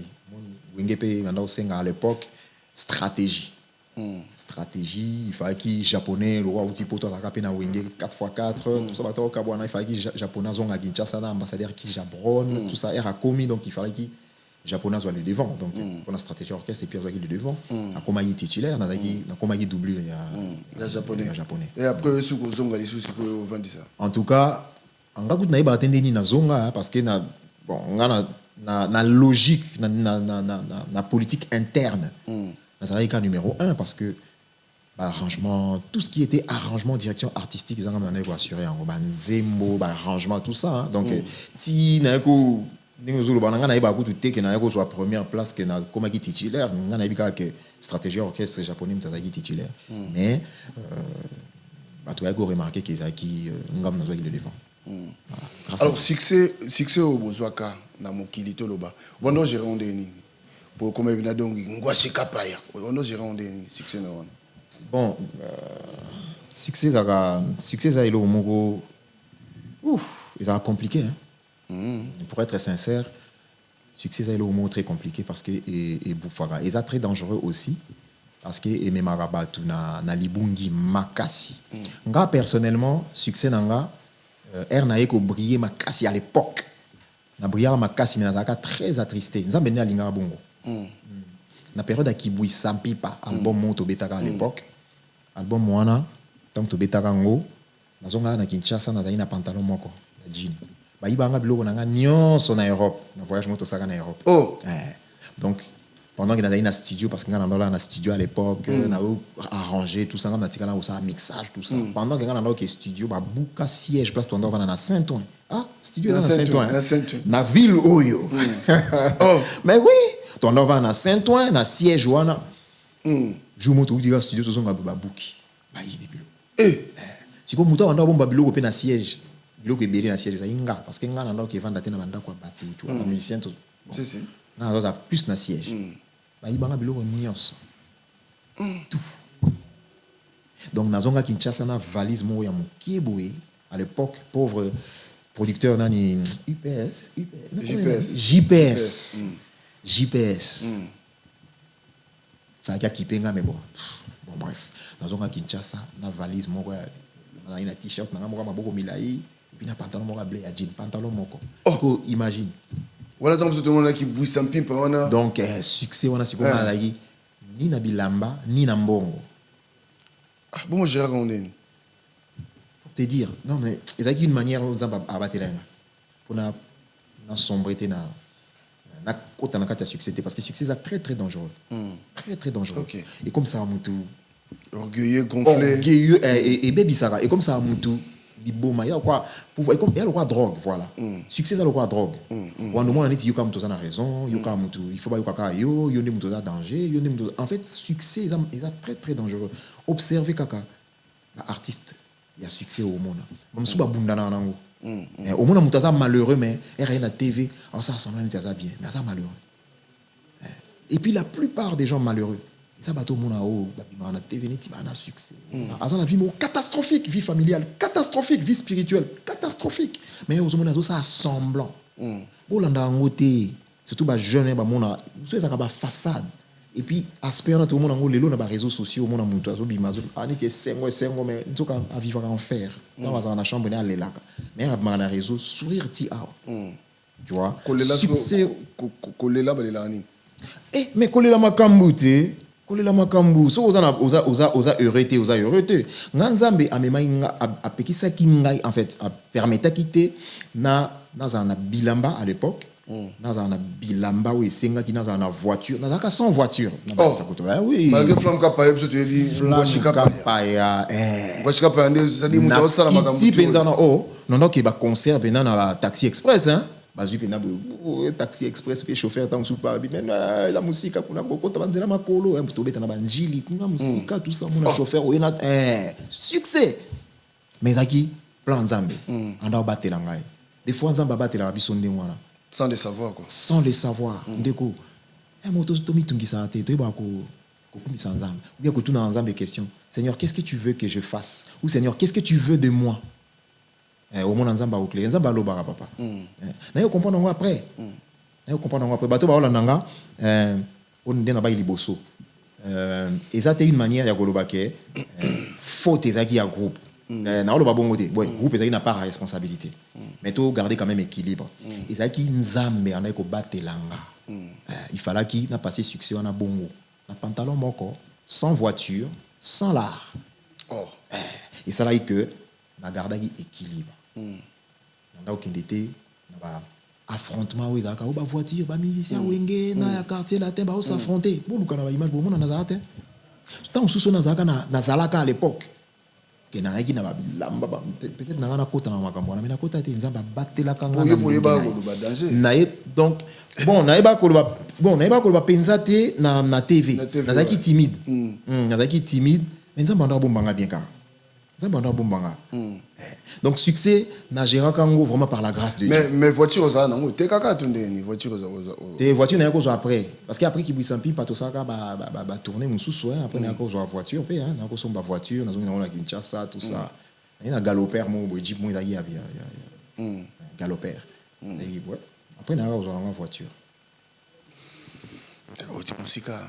wenge pe nanda osenga à l'époque stratégie il fallait qu'il japonais le roi outil poto ka pe na wenge 4x4 tout ça bato ka bwana il fallait qu'il japonais zonga Kinshasa na ambassadeur qui jabron tout ça era commis donc il fallait qu'il japonais soit le devant donc on a stratégie orchestre et puis le devant a comme il titulaire na comme il doublé il y a japonais et après ce qu'on zonga les choses que vendre ça en tout cas on va goûter na ba atteindre ni na zonga parce que na bon on a na logique na politique interne na ça là numéro 1 parce que arrangement tout ce qui était arrangement direction artistique ils ont assuré en banzembo arrangement tout ça hein. Donc ti na ko ningo bananga na ba ko tout que na ko soit première place que na comme qui titulaire na bika que stratégie orchestre japonais mtazaki titulaire mais tu as remarqué qu'ils a qui ngam na zo le devant. Alors succès au bozwaka na mokili toloba bondo gérer on deni pour comme bina donc ngwashi kapaya bondo gérer on deni succès na wana. Bon, succès ça il est au Mogo. Ils ont compliqué. Hein? Pour être sincère, succès ça il est au Mogo très compliqué parce que et Boufara, ils sont très dangereux aussi parce que et même Arabatu na libungi makasi. Nga personnellement succès nanga na eko briller makasi à l'époque. Na briller makasi mais na très attristé. Nzambe ne alinga bongo. Na période akibui sampipa album monto betaka à l'époque album mwana tant to betaka ngo nazonga na Kinshasa na na pantalon moko na jean ba ibanga biloko nanga nyonso na Europe na voyage moto saka na Europe donc pendant que na studio parce que nga na na studio à l'époque na arrangé tout ça na tikana ça mixage tout ça pendant que nga na studio ba buka siège place to ndova na Saint-Ouen studio na Saint-Ouen na ville oyo mais oui ton va na Saint-Ouen na siège wana jour moto udiga studio so zonga ba buki ba yi bilo siko muto anda bomba biloko pe na siège biloko ebele na siège ça inga parce que nga na ndoko evanda te na banda kwa batu tu na musicien to si na za plus na siège ba yi banga biloko nyonso tout donc na zonga Kinshasa na valise mo ya mokeboe à l'époque pauvre producteur nani JPS. Ça a kipenga mais bon bref. Dans un Kinshasa, na valise moko na ina t-shirt na moko maboko milai et puis na pantalon moko bleu ya jean pantalon moko. Tu imagine. Voilà donc tout le monde qui bouille sans pipe wana. Donc succès wana siko na yi ni na bilamba ni na mbongo. Bon Gérard Rondin. Pour te dire non mais il y a une manière on zamba abattre là. Pour na sombreté na côté na succès parce que succès est très très dangereux très dangereux et comme ça mutu orgueilleux gonflé orgueilleux et baby sara et comme ça mutu liboma ya quoi pouvoir et comme il y a le quoi drogue voilà succès ça le quoi drogue on nous on dit yo comme tout ça na raison yo comme mutu il faut pas yo kaka yo ne mutu da danger yo ne mutu en fait succès est très très dangereux observez kaka artiste il y a succès au monde comme sous ba bunda na nango au moins on est malheureux mais rien à TV alors ça ressemble à bien mais ça malheureux et puis la plupart des gens malheureux ça bateau mon a na TV neti ba na succès ça la vie catastrophique vie familiale catastrophique vie spirituelle catastrophique mais au moins ça semblant bolanda ngoté surtout ba jeune ba mona so ça ba façade et puis aspect tout le monde lelo na ba réseaux sociaux mon amuntu azo bimazo aniti sengo mais nzoka à vivre en enfer dans la chambre na lelaka mais na réseau sourire ti tu vois succès kolela balelani mais kolela makambu te kolela makambu so oza heureux nganzambe amema inga apekisa kingai en fait a permettre quitter na bilamba à l'époque naza na bilamba ou esenga ki naza na voiture naza ka sans voiture oui malgré flamme kapaya biso tu dis flamme kapaya ça dit muta osala makambo ti penza na non ke ba concert pena na taxi express hein bazui pena taxi express pe chauffeur tant sous pas bien la musique kuna boko to banzela makolo to beta na banjili kuna musique tout ça mon chauffeur o ena succès mais zaki plan nzambe anda batela ngai des fois nzambe batela biso ndengwana sans le savoir quoi sans le savoir ndeko moto tomi tungisa te to ba ko kumisa nzambe ou bien ko tuna nzambe question Seigneur qu'est-ce que tu veux que je fasse ou Seigneur qu'est-ce que tu veux de moi au monde nzamba okle nzamba lobaka papa na yo comprendre ngo après bato ba olandanga on ndena ba liboso ezate une manière ya koloba ke faute ezaki ya groupe na oloba bongo te boy groupe ezaki na part responsabilité mais to garder quand même équilibre ezaki nzambe ana ko batelanga il fallait qu'il n'a passé succès on a bongo na pantalon moko sans voiture sans l'art et ça là que na garda équilibre na okende te na ba affrontement où ezaka ba voiture ba musicien wenge na ya quartier latin ba s'affronter bon luka na ba image bon na nazaka te tant sous nazaka na zalaka à l'époque que na yaki na ba bilamba peut-être na kota na makambo na kota te nzamba batela kanga na donc bon na ba ko ba penza te na TV nazaki timide nazaki timide mais nzamba ndo bombanga bien ka nzamba ndo bombanga donc succès na gérant kango vraiment par la grâce de Dieu mais voiture aux nango te kaka tunde ni voiture aux te voiture na ko après parce que après qui buisampi pato saka ba tourner mususu après na ko voiture pe na ko somba voiture na zongi na Kinshasa tout ça na galoper mo jeep mo izaki ya galoper et ouais après na ko voiture oti musika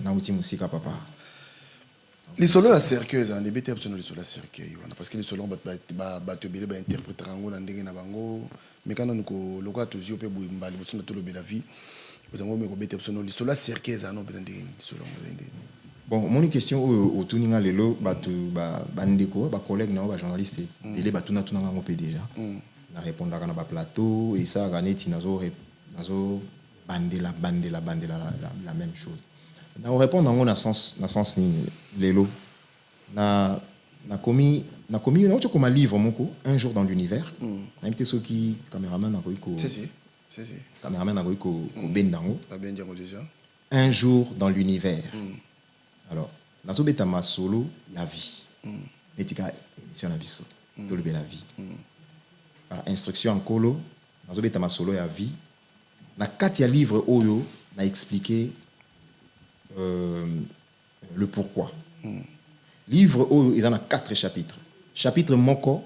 na oti musika papa les solos à cercueil les bêtes absolument les solos à cercueil parce que les solos bato bele ba interpréter ngo na ndenge na bango mais quand on ko loka toujours pe mbali boso na tolo bela vie vous avez me ko bêtes absolument les solos à cercueil za no ndenge ni solos ndenge bon mon question au tuninga lelo bato ba ndeko ba collègue na ba journaliste ele bato na tunanga ngo pe déjà na répondre na ba plateau et ça ganeti nazo bandela la même chose na répondre ngo na sens ni lelo na commis na comme livre moko un jour dans l'univers na invité ceux qui caméraman na koiko si caméraman na koiko bendango pas bien dire déjà un jour dans l'univers alors na to beta ma solo la vie etika émission na biso to le la vie par instruction en colo na to beta ma solo ya vie na kati ya livre oyo na expliquer le pourquoi. Livre où il y en a 4 chapitres. Chapitre moko.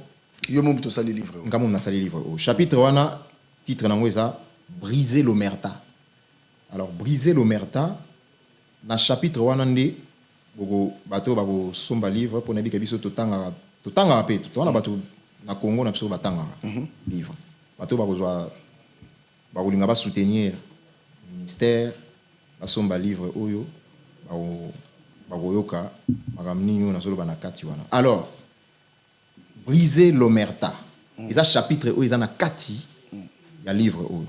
Yo mo to sali livre. Ngamo na sali livre. Chapitre wana titre nango eza briser l'omerta. Alors briser l'omerta na chapitre wana ndi bogo bato bako somba livre pour nabi kabiso totanga pe to wana bato na Congo na biso batanga livre. Bato bako zwa bako linga ba soutenir ministère basomba livre oyo bagoyoka makamninyo na solo banakati wana alors briser l'omerta eza chapitre oyo eza na kati ya livre oyo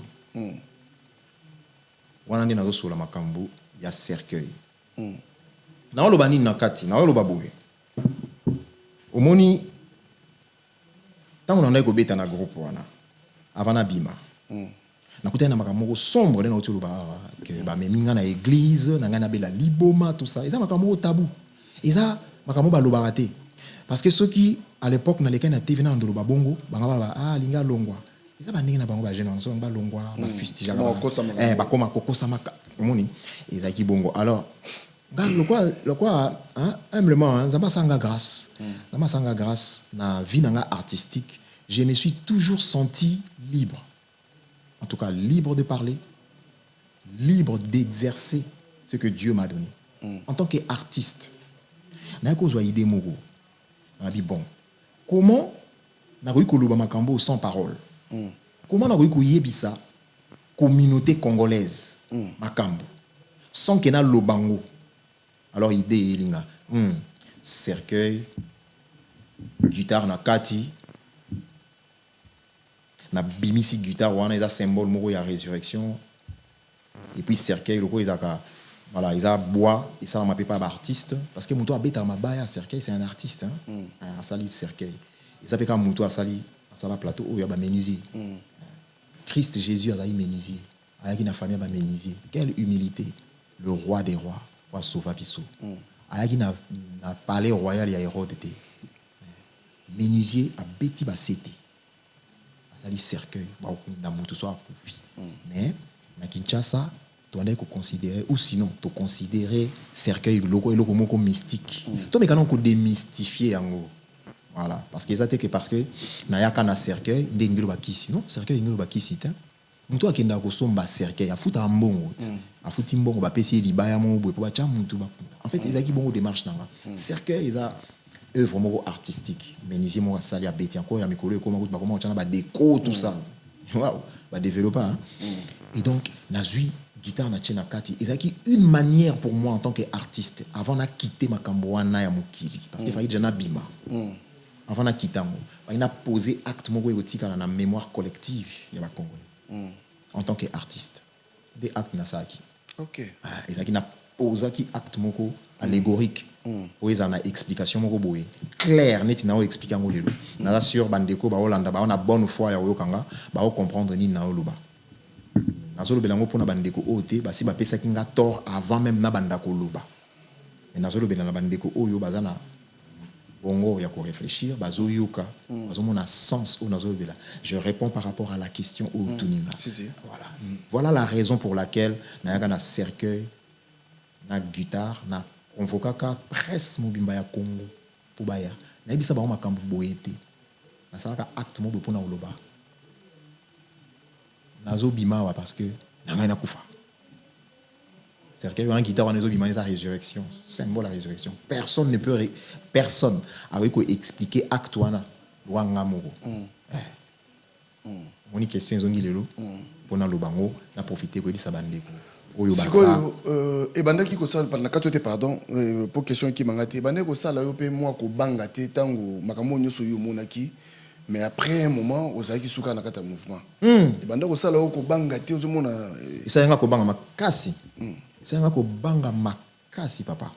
wana ndi nazosola makambo ya cercueil na oloba nini na kati na oloba boye omoni ntango na ndai kobeta na groupe wana avant na bima nakutana makamoko sombre na otulu ba meminga na église na ngana bela liboma tout ça eza makamoko tabou eza makamoko ba lobaka te parce que ceux qui à l'époque na lekana TV na ndolo ba bongo banga ba linga longwa eza ba ndenge na bango ba jeune na so ba longwa ba fustija ba koma kokosa maka moni eza ki bongo alors le quoi humblement ça m'a sanga grâce na vie na artistique je me suis toujours senti libre. En tout cas, libre de parler, libre d'exercer ce que Dieu m'a donné. En tant qu'artiste, je suis idée mogo. Je dit bon, comment na koloba makambo sans parole? Comment na yebisa communauté congolaise makambo sans que na lobango? Alors idée elinga cercueil, guitare na kati. Na bimisi guitare wana eza symbole moko ya résurrection et puis cercueil loko ezaka voilà eza bois et ça m'a pas artiste parce que muto abeta mabaya cercueil c'est un artiste hein sali cercueil et ça fait comme muto asali asala plateau oyo ya ba menuisier Christ Jésus azali menuisier ayaki na famille ba menuisier quelle humilité le roi des rois wa sauva biso ayaki na palais royal ya Hérode te menuisier abeti ba sete ça dit cercueil dans mon tout soit profit mais na Kinshasa tu as considérer ou sinon tu considérer cercueil logo moko mystique to me ko démystifier yango voilà parce que na yaka na cercueil ndengilo bakisi non cercueil ngilo bakisi ta muto akenda ko somba cercueil afuta mbongo afuti mbongo ba pesi libaya mo bo ba cha mutu ba en fait ezaki bongo démarche nanga cercueil eza œuvre moko artistique menuisier moko sali ya beti encore ya mikolo ekoma comment on ba déco tout ça waouh ba développer et donc nazui guitare na tchena kati ezaki une manière pour moi en tant qu'artiste avant na quitter makambo wana ya mokili parce que fallait déjà bima avant na quitango fallait na poser acte moko etika na mémoire collective ya ba Congolais en tant qu'artiste des actes na saki OK ezaki na poser ki acte moko allégorique pour eza na explication moko boye clair neti na o expliquer ngo lelo na sûr bandeko ba Hollanda ba on a bonne foi ya oyokanga ba o comprendre ni na oloba nazolo belango pona bandeko ote basi ba pesa kinga tort avant même na bandako loba mais nazolo belana bandeko oyo bazana bongo ya ko réfléchir bazo yoka bazo mona sens au nazolo bela je réponds par rapport à la question au tuninga voilà la raison pour laquelle na yaka na cercueil na guitare na convocaka presse mobimba ya Congo pour baya na yebisa ba makambo boyete na salaka acte mo pona oloba nazo bimawa parce que nanga na kufa cercueil on guitare nazo bimani sa résurrection symbole la résurrection personne ne peut personne avec quoi expliquer acte wana wanga moko moni question zongi lelo pona lobango na profiter ko disa bandeko oyo basa et bandaki ko sala na katote pardon pour question qui mangate bandeko sala yo pe moi ko bangate tango makambo nyoso yo monaki mais après un moment ozaki suka na kata mouvement et bandeko sala yo ko bangate ozomona isa yanga ko banga makasi isa yanga ko banga makasi papa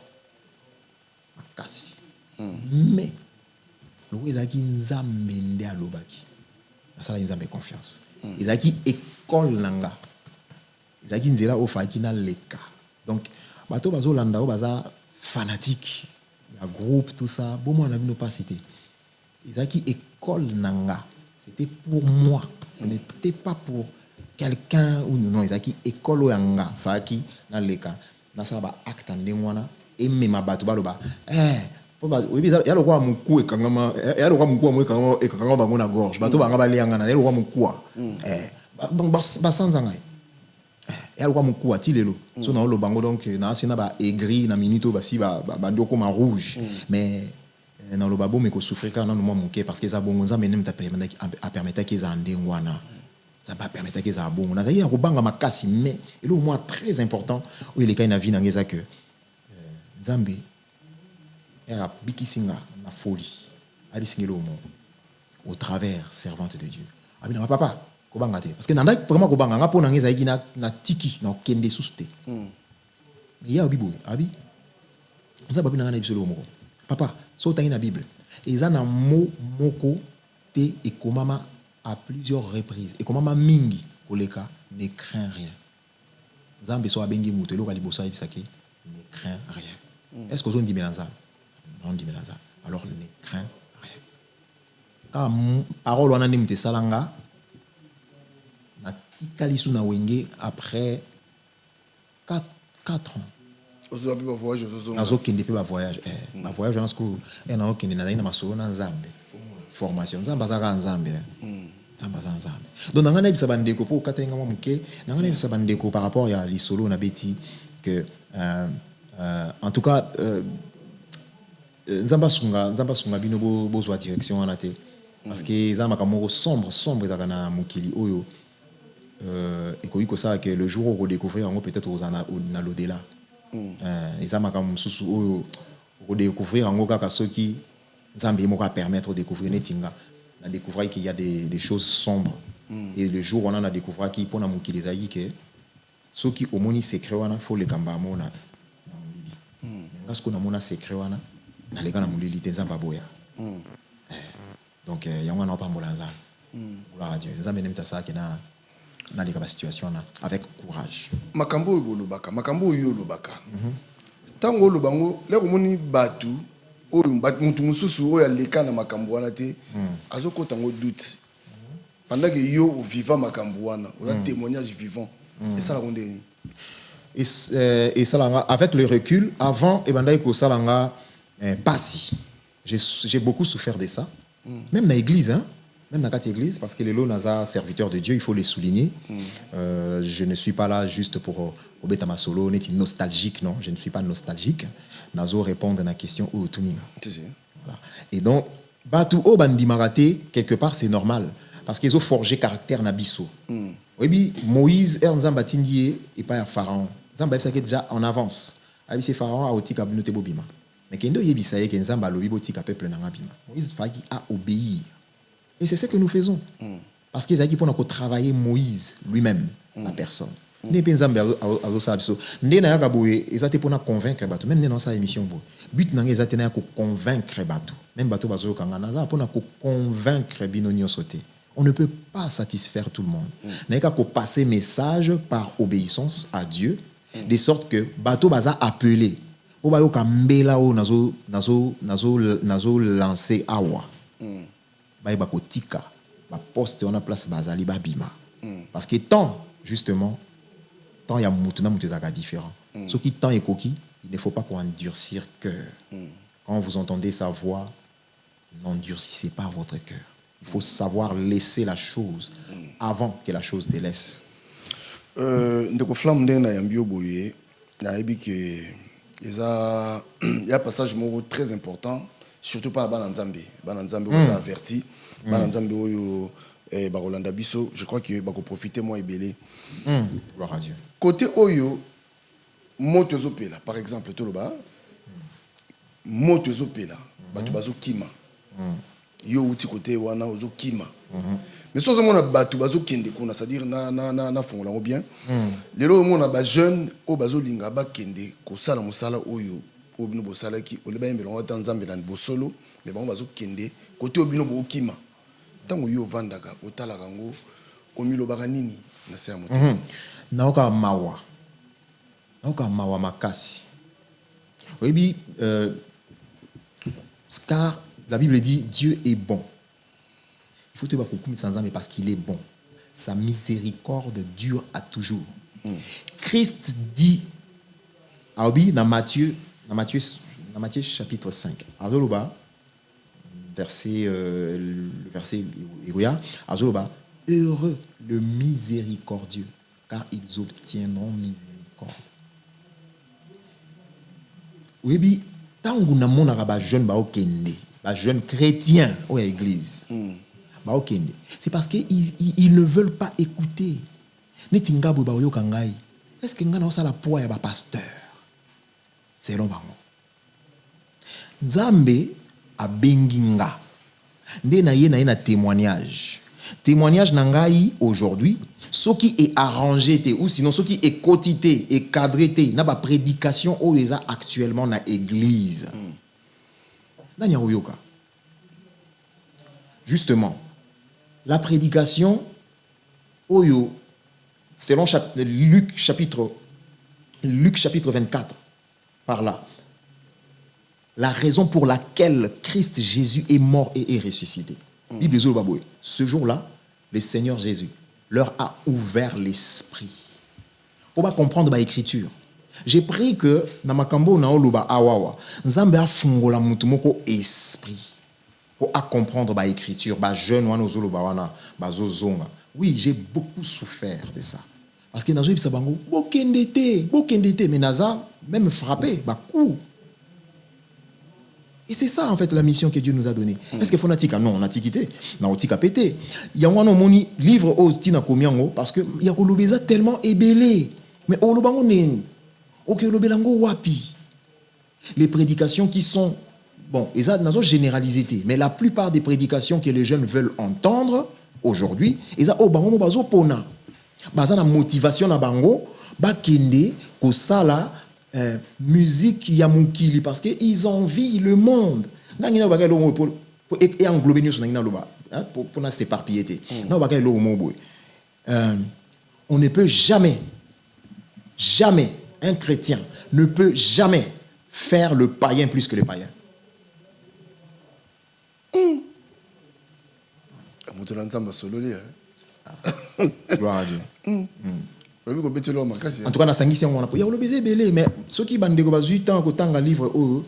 makasi mais lo ezaki nzambe nde alobaki asala nzambe confiance ezaki école nanga ezaki nzela ofaki na leka donc bato bazolanda o baza fanatique ya groupe tout ça bon moi on a vu nos pas citer ezaki école nanga c'était pour moi ce n'était pas pour quelqu'un ou non ezaki école yanga faki na leka na sala ba acte ndengwana et même bato baloba ya lo kwa muku ekangama ya lo kwa muku mo ekangama bango na gorge bato banga balianga na ya lo kwa muku basanzanga ya lo kwa muku atilelo so na lo bango donc na sina ba aigri na minito basi ba ndoko ma rouge mais na lo babo me ko souffrir quand non moi muke parce que ça bongo za menem ta permettre que ça ndengwana ça va permettre que ça bongo na ya ko banga makasi mais le moins très important où il est na vie na ngeza que Nzambe era bikisinga na folie abisingelo mo au travers servante de Dieu abina papa ko banga te parce que nanda vraiment ko banga ngapo na ngeza ikina na tiki na kende suste mais ya bibo abi Nzambe abina na bisolo mo papa so tangi na Bible eza na moko te et komama à plusieurs reprises et komama mingi koleka ne crains rien Nzambe so abengi muto lo kalibosa ibisaki ne crains rien est-ce que vous dit Mélanza non dit Mélanza alors ne crains rien quand parole wana nimte salanga na tikalisu na wenge après 4 ans ozobi ba voyage nazo kende pe ba voyage ma voyage na sko na okende na ina masolo na Nzambe formation Nzambe azaka Nzambe Nzambe donc nanga na bisa bandeko po katenga mo muke nanga na bisa bandeko par rapport ya lisolo na beti que en tout cas Nzamba sunga bino bozwa direction wana te parce que za makamoko sombre ezaka mokili oyo ekoiko ça que le jour où on redécouvrir on peut-être na l'au-delà za makamoko susu oyo redécouvrir en kaka soki Nzambe moko a permettre de découvrir netinga na découvrir qu'il y a des choses sombres et le jour où on a découvert qui pona mokili za yike soki omoni secret wana faut le kamba mona parce qu'on a mon secret wana na les gars na mulili te Nzamba boya donc yango na pa mbolanza gloire à Dieu Nzamba nemta ça que na les situation na avec courage makambo yo lobaka tango lobango le komoni batu oyo mutu mususu oyo aleka na makambo wana te azokota ngo doute pendant que yo vivant makambo wana o témoignage vivant et ça la condamne et salanga avec le recul avant et bandai ko salanga passi j'ai beaucoup souffert de ça même dans l'église même dans la église parce que les lots naza serviteurs de Dieu il faut les souligner je ne suis pas là juste pour obéta ma solo neti nostalgique non je ne suis pas nostalgique nazo répondre à la question au tuninga voilà et donc batu o bandi marate quelque part c'est normal parce qu'ils ont forgé caractère na biso Oui, Moïse et Nzamba Tindie et pas à Pharaon. Nzamba est déjà en avance. Abi c'est Pharaon a otika binote bobima. Mais kendo yebisaye que Nzamba lobi botika peuple na ngabima. Moïse faki a obéir. Et c'est ce que nous faisons. Parce qu'ils ont pour travailler Moïse lui-même, la personne. N'est pas Nzamba a ça biso. Ndé na yaka boye, ezate pour na convaincre bateau. Même dans sa émission bo. But na ezate na ko convaincre bateau. Même bateau bazo kanga na pour na ko convaincre binonio sauté. On ne peut pas satisfaire tout le monde. N'est qu'à passer message par obéissance à Dieu, de sorte que bateau baza appelé. Au bayo kambela o nazo lancer awa. Baye bako tika, ba poste on a place bazali babima. Parce que tant justement, tant il y a mutuna mutezaka différent. Ce qui tant est coquille, il ne faut pas qu'on endurcir cœur. Quand vous entendez sa voix, n'endurcissez pas votre cœur. Il faut savoir laisser la chose avant que la chose te laisse. Ndeko flamme ndena yambio boye na ebi que il y a un passage très important, surtout par Bananzambe. Bananzambe vous a averti. Bananzambe oyo Barolanda Biso, je crois que bako profiter moi et belé. Gloire à Dieu. Côté oyo motozopela par exemple toloba motozopela batu bazo kima. Yo uti côté wana ozo kima. Mais sans mon abatu bazo kende kuna, c'est-à-dire na fongola bien. Lelo mon aba jeune o bazo linga ba kende ko sala musala oyo obino bo sala ki o le ba yembelo ngata nzambe na bo solo mais ba bazo kende côté obino bo kima. Tango yo vandaka otala kango omilo baka nini na se amoto. Naoka mawa makasi. Oui car la Bible dit Dieu est bon. Il faut te battre sans âme parce qu'il est bon. Sa miséricorde dure à toujours. Christ dit, dans Matthieu chapitre 5, verset heureux le miséricordieux, car ils obtiendront miséricorde. Oui, tant que nous avons des jeunes chrétiens à l'église, c'est parce qu'ils ne veulent pas écouter. Est-ce que nous avons la poids de pasteur? C'est long. Nzambe a benginga. Ndé na témoignage. Témoignage nangai aujourd'hui, ce qui est arrangé ou sinon ce qui est quotité et cadré na ba prédication o les a actuellement na église. Nanya oyoka. Justement, la prédication oyo selon Luc chapitre 24 par là. La raison pour laquelle Christ Jésus est mort et est ressuscité. Bible Zolobaboy. Ce jour-là, le Seigneur Jésus leur a ouvert l'esprit. Pour pas comprendre l'écriture. J'ai pris que dans ma cambo na oluba awawa, nzambe a fungola mutu moko esprit. Pour comprendre l'écriture, jeune wana ozoloba wana bazozonga. Oui, j'ai beaucoup souffert de ça. Parce que dans le bango, bokendete, mais naza même frappé, coup. Et c'est ça, en fait, la mission que Dieu nous a donnée. Est-ce qu'il faut natika? Non, on a tiquité. On a tika pété. Il y a un livre au tina komiango parce que il y a kolobeza tellement ébélé. Mais au lobango neni. Ok, lobelango wapi. Les prédications qui sont bon, ils ont généralisé, mais la plupart des prédications que les jeunes veulent entendre aujourd'hui, ils ont bango bazo pona. Baza na motivation na bango, ba kende ko sala musique ya mukili parce que ils envient le monde. Nangina ba kelo pour et englober nous nangina loba pour na s'éparpiller. Na ba kelo mo boy. On ne peut jamais un chrétien ne peut jamais faire le païen plus que le païen. Gloire à Dieu. En tout cas, na sangisi on a ya olobeze belé mais ceux qui bandeko bazui tant ko tanga livre o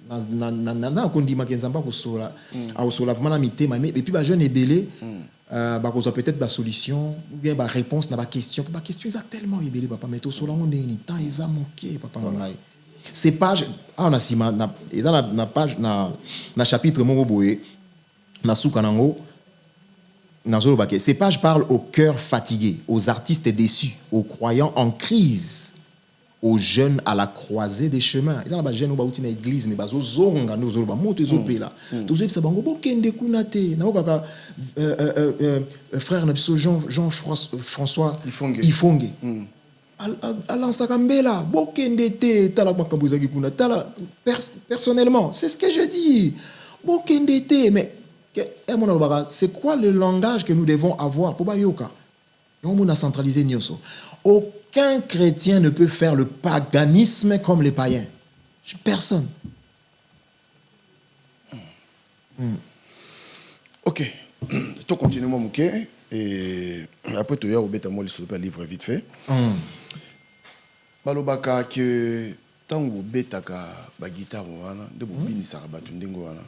na kondima kenzamba ko sola a sola vraiment mitema mais puis ba jeune et belé ba ko peut-être ba solution ou bien ba réponse na ba question ça tellement belé papa mais to sola on ni temps eza moké papa ngai ces pages on a sima na page na chapitre moko boye na suka nango Ces pages parlent aux cœurs fatigués, aux artistes déçus, aux croyants en crise, aux jeunes à la croisée des chemins. Ils ont des jeunes qui sont dans l'église, mais ils sont dans frère Jean-François Ifongue. Personnellement, c'est ce que je dis. Mais c'est quoi le langage que nous devons avoir pour Bayoka? On a centralisé Nyoso. Aucun chrétien ne peut faire le paganisme comme les païens. Personne. Ok. Tu continues, mon mouquet. Et après, tu as un livre vite fait. Balobaka que tango betaka ba guitare wana de bobinisa batu ndingo wana.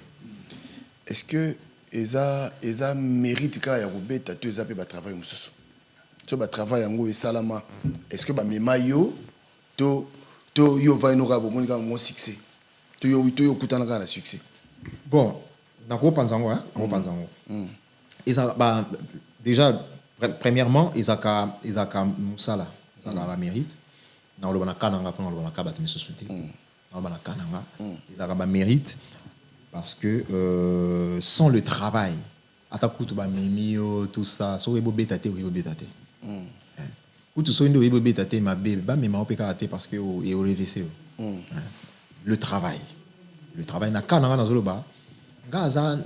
Est-ce que eza mérite ka ya robeta to eza pe ba travail mususu? To ba travail yango e salama. Est-ce que ba mema yo to yo va inoka bo monika mo succès? To yo kutana ka na succès. Bon, nako panzango nako panzango. Eza ba déjà premièrement ezaka musala, ezaka ba mérite. Dans le Banakana, dans le Banakaba, dans le Banakana, ils ont un mérite parce que sans le travail, atakutu ba memio tout ça, so ebo betate ou ebo betate. Kutu so ndo ebo betate ma be ba mema opeka ate parce que e o RVC. Le travail na kana na zoloba. Ngaza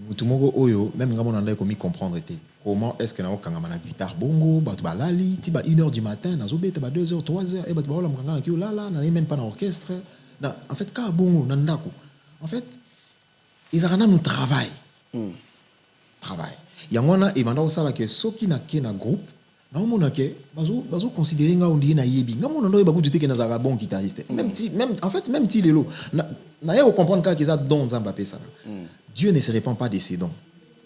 mutumoko oyo même ngamona ndai komi comprendre te. Comment est-ce que nous avons une guitare bongo, balali, 1h du matin, nous avons 2h, 3h, et nous avons même pas d'orchestre. En fait, quand bongo, en fait, ils ont un travail. Travail. Il y a un que ceux qui n'ont qu'un groupe, nous avons considéré que nous avons un bon guitariste. En fait, même si les lots, nous avons compris qu'ils ont don Zambapé ça. Dieu ne se répand pas de ses dons.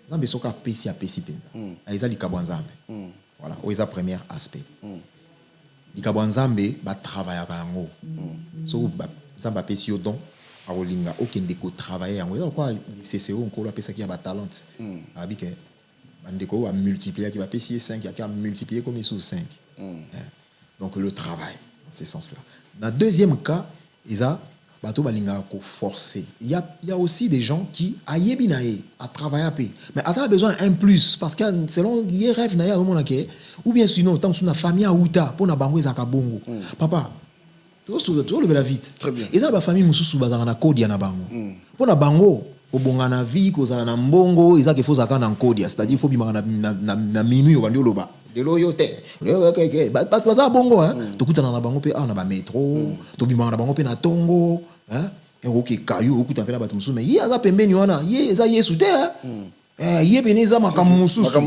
Zambe soka pesi penza. Aiza likabwanzambe. Voilà, oiza premier aspect. Likabwanzambe ba travailler yango. So zamba pesi yo don arolinga okende ko travailler yango. Quoi CCO on la pesa ki ba talent. Abi ke bandeko va multiplier qui va pesi 5 qui va multiplier comme sous 5. Donc le travail dans ce sens-là. Dans deuxième cas, isa bato balinga ko forcer. Il y a aussi des gens qui ayebinae à travailler à paix. Mais ça a besoin un plus parce que selon les rêves na ya monake ou bien sinon tant que na famille a uta pour na bango ezaka bongo. Papa tu le bela vite. Très bien. Et ça ba famille mususu bazanga na code ya na bango. Pour na bango obonga na vie ko za na mbongo ezaka faut zaka na code, c'est-à-dire faut bima na minu yo bandi loba. De loyote baza bongo tokutana na bango pe na ba métro tobimana na bango pe na tongo oke kayu okuta pe na bato mususu mais ye aza pembeni wana ye eza yesu te ye pene eza makamu mususu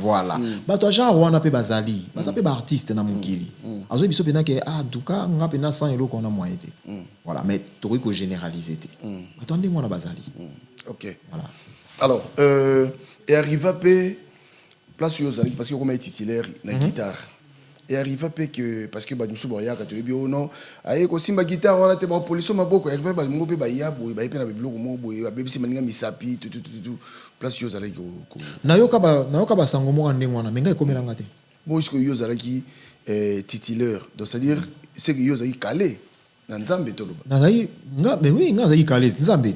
voilà bato genre wana pe bazali baza pe ba artiste na mokili azo biso pena ke duka nga pena sans eloko na moyen te voilà mais tokoki ko généraliser te attendez moi na bazali OK voilà alors et arriva pe place aux amis parce que comme est titulaire na guitare et arrive à que parce que nous sommes ya quand tu non aye ko simba guitare on a te ba police maboko arrive ba ngobe ba ya boy ba ipena biloko mo boy ba bebisi maninga misapi tout place aux amis ko nayoka ba sango mo ndenge wana menga ekomela ngate bon est-ce que yo zalaki titulaire donc c'est à dire c'est que yo zalaki calé na nzambe to loba na zai nga mais oui nga zalaki calé nzambe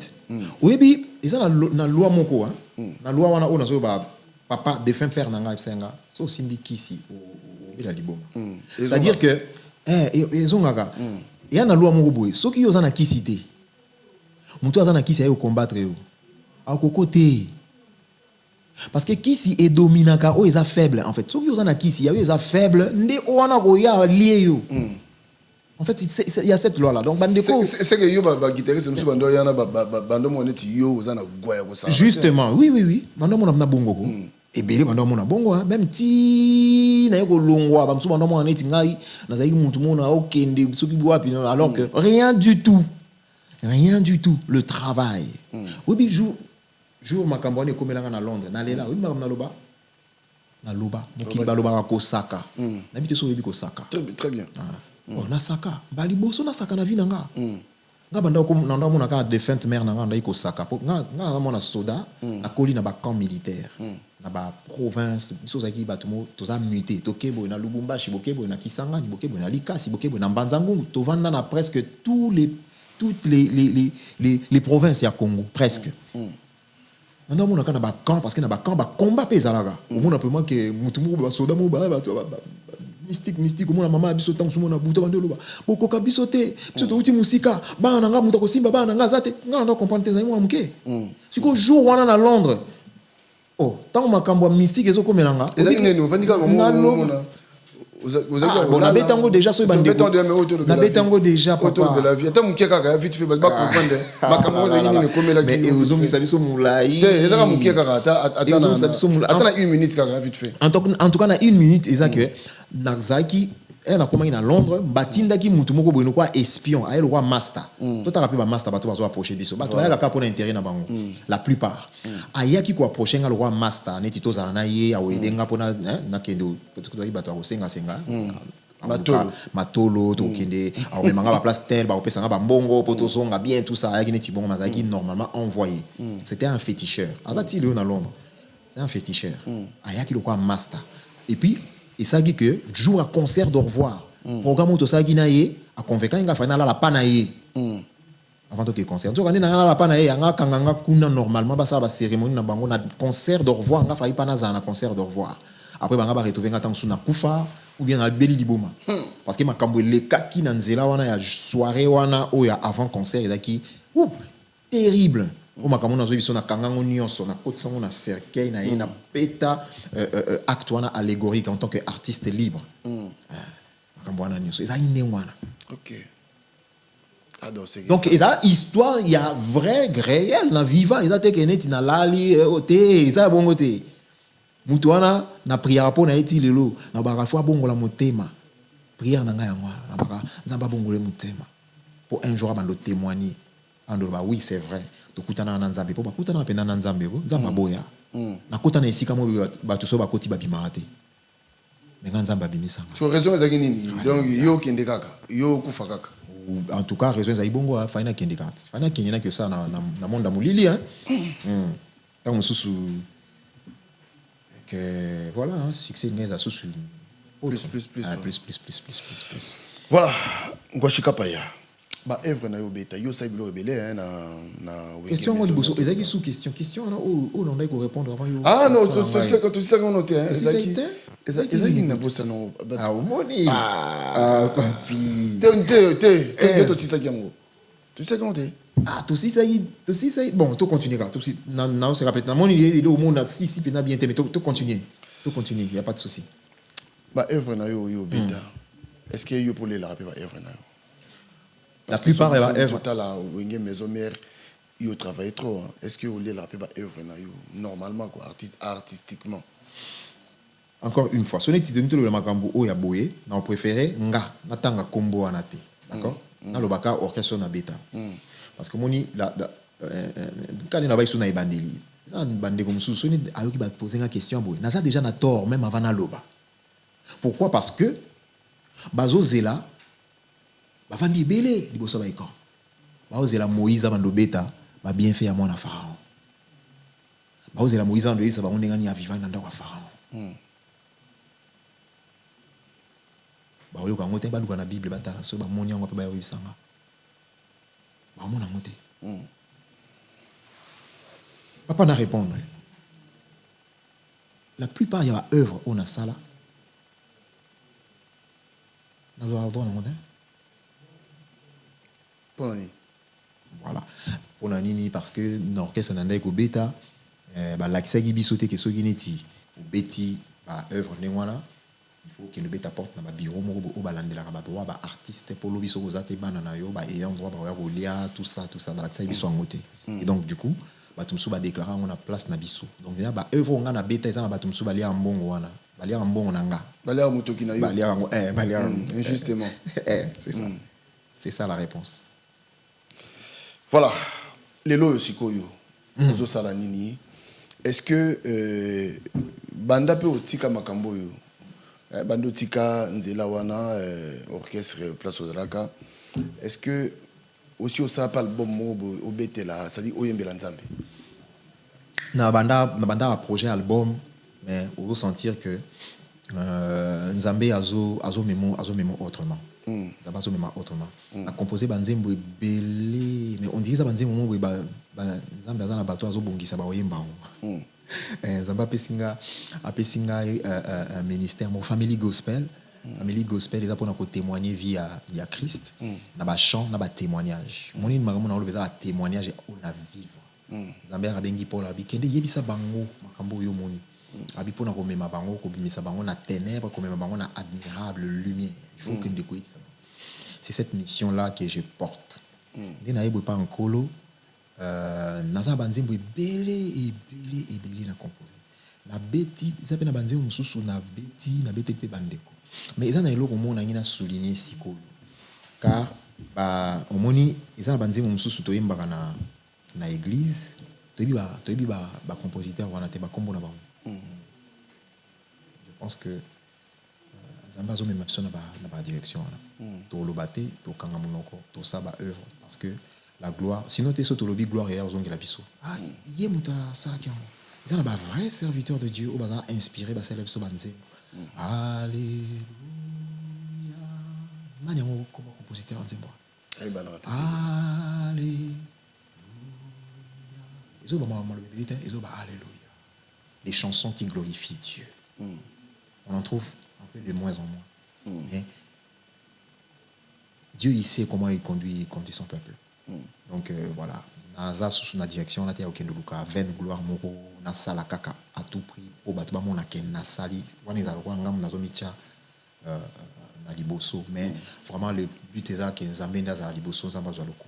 oyebi eza na loi moko na loi wana ona zo ba papa défunt père nanga senga so simbi kisi o la liboma c'est-à-dire que ezongaka il y a na loi moko boye soki yo za na kisi te mutu aza na kisi ayo combattre yo akokote parce que kisi e dominaka o eza faible en fait soki yo za na kisi ya yo eza faible nde o wana ko ya lié yo. En fait, il y a cette loi-là. Donc, c'est que yo ba guitariste nous bando yana bando moneti yo ozana goya ko ça. Justement, oui. Bando mona na bongo ko. Et bele bando mona bongo même ti na yoko longwa ba msu bando mona neti ngai na zaiki muntu mona okende soki bwapi alors que rien du tout. Le travail. Oui, jour makambo ne komelanga na Londres, na lela, oui na loba. Na loba, mokili ba loba ko Saka. Na bité so yebi ko Saka. Très bien. On a Saka. Baliboso na Saka na vie nanga. nga banda ko nanda mona ka defense mère na nga ko saka po nga mona soda na koli na ba camp militaire na ba province biso zaki batumo toza muté tokebo na Lubumbashi bokebo na Kisangani bokebo na Likasi bokebo na Mbanzangungu to vanda na presque toutes les provinces ya Congo presque nanda mona ka na ba camp parce que na ba camp ba combat pezalaga mona vraiment que mutumo ba soda mo ba mystique mona mama biso tangu sumona buta bandelo ba boko ka biso te biso to uti musika bana nga muta ko simba bana nga zate nga ndo comprendre te zaimo amke siko jour wana na Londres oh tangu makambo mystique ezo komelanga ezaki nene ovandika mona bon na betango déjà so bande na betango déjà papa de la vie attends mukia kaka vite fait ba comprendre makambo ezaki nene komela mais ozongisa biso mulai ezaka mukia kaka ata 1 minute kaka vite fait en tout cas na 1 minute ezaki Narzaki na komaki na Londres batindaki mutu moko boyeno kwa espion ayelo kwa master to ta rappeler ba master bato bazo approcher biso bato ya ka pona intérêt na bango la plupart ayaki ko approcher nga le roi master neti to zala na ye awedenga pona na kendo peut-être bato ko senga matolo to kende awemanga ba place tel ba opesa nga ba mbongo poto zonga bien tout ça ayaki neti bongo mazaki normalement envoyé c'était un féticheur azati le na Londres c'est un féticheur ayaki le quoi master et puis et ça dit que jour à concert d'au revoir programme to ça ginaye a convaincre nga fana la panaye avant que concert to kana la panaye nga kanganga kuna normalement ba ça ba cérémonie na bango na concert d'au revoir nga fayi pana za na concert d'au revoir après banga ba retrouver nga tant sous na kufa ou bien na beli liboma parce que makambo le kaki na nzela wana ya soirée wana o ya avant concert ezaki terrible o makambo na zo biso na kangango nyonso na kotsango na cercueil na ina peta acte wana allégorique en tant que artiste libre makambo wana nyonso eza ine wana OK donc eza histoire il y a vrai réel na viva eza te keneti na lali te eza bongo te mutu wana na prière po na eti lelo na baka fois bongola motema prière na nga yango na baka nzamba bongole motema pour un jour abando témoigner ando ba oui c'est vrai tokutana na nzambe po bakutana apenda na nzambe ko nzamba boya nakutana esika mo bato so bakoti babima te menga nzamba bimisanga so raison ezaki nini donc yo kende kaka yo kufa kaka en tout cas raison ezaki bongo faina kende kaka faina kende na que ça na monde mulili tant mususu que voilà succès ngeza susu plus voilà ngwashika paya ba œuvre na yo beta yo sa bilo rebelle na question on liboso ezaki sous question na o non ko répondre avant yo non tout ça qu'on note ezaki na bossa no omoni papi te tout ça yango tu sais comment tout ça bon tout continuer tout na se rappeler na moni il au monde si pena bien mais tout continuer il y a pas de souci ba œuvre na yo beta est-ce que yo pour les rappeler ba œuvre na yo la plupart est total à Wenge maison mère il travaille trop est-ce que vous voulez la paix œuvre normalement quoi artistiquement encore une fois sonné ti de le makambo o ya boye na préféré nga natanga kombo anate d'accord na lo baka orchestre na beta parce que moni la quand na ba isu na ibandeli ça bande comme sous sonné ayoki ba poser une question boye na ça déjà na tort même avant na loba pourquoi parce que bazo zela bavandi belé liboso baiko baozela Moïse bando beta ba bien fait à mon pharaon baozela Moïse ando isa ba ondengani ya vivant ndako pharaon ba oyo ka ngote ba luka na bible batala so ba moni ngo pe ba yisanga ba mona ngote papa na répondre la plupart y a œuvre on a ça là na lo ordre na ngote voilà pour nini parce que l'orchestre n'andait qu'au bêta bah l'accès qui bisoté que soki neti au bêti bah œuvre n'engwana il faut que le bêta porte na ba bureau mo au balande la ba droit ba artiste pour lobiso kozate banana yo ba ayant droit ba rolia tout ça dans l'accès biso ngoté et donc du coup ba tumsu ba déclarer on a place na biso donc déjà ba œuvre nga na bêta ça na ba tumsu ba lia mbongo wana ba lia mbongo nanga ba lia mutoki na yo ba lia justement c'est ça c'est ça la réponse. Voilà, les lois aussi koyo. Ozo sala nini. Est-ce que banda pe otika makambo yo. Bando tika nzela wana orchestre place Ozalaka. Est-ce que aussi au ça pas album au betela ça dit oyembela nzambe na banda projet album mais on veut sentir que nzambe azo memo autrement d'abord azo memo autrement a composé banzembo belé mais on dit ça banzembo mo ba nzambe azana bato azo bongisa ba oyemba nzambe apesinga ministère mon family gospel Family Gospel, ils ont pour témoigner via Christ, na ba chant, na ba témoignage. Moni makambo na olobeza témoignage on a vivre. Zambia abengi Paul abi kende yebisa bango makambo yo moni. Abi pona ko mema bango ko bimisa bango na ténèbres, ko mema bango na admirable lumière. Il faut que ndeko yebisa. C'est cette mission là que je porte. Ndina yebo pa nkolo naza banzimbo ebele na composer. Na beti, ça pe na banzimbo mususu na beti pe bandeko. Mais ils ont un logo mon a souligné siko car ba omoni ils ont bandé mon sous to yemba na église to bi ba compositeur wana te ba kombo na ba je pense que zamba zo même personne na ba direction wana to lobate to kanga monoko to ça ba œuvre parce que la gloire sinon te so to lobi gloire ya ozongi la biso yemuta ça qui ils ont ba vrai serviteur de Dieu au bazar inspiré ba célèbre so banze. Alléluia. Nani yango comme compositeur en zimbo. Alléluia. Ils ont alléluia. Les chansons qui glorifient Dieu. On en trouve un peu de moins en moins. Mais Dieu il sait comment il conduit son peuple. Donc voilà. Naza sous la direction là t'es aucun de Luka 20 gloire moko na sala kaka à tout prix au batu ba mona ken na sali wana za kwa ngam na zomicha na liboso mais vraiment le but est ça que nzambe ndaza liboso nzamba zwa loko.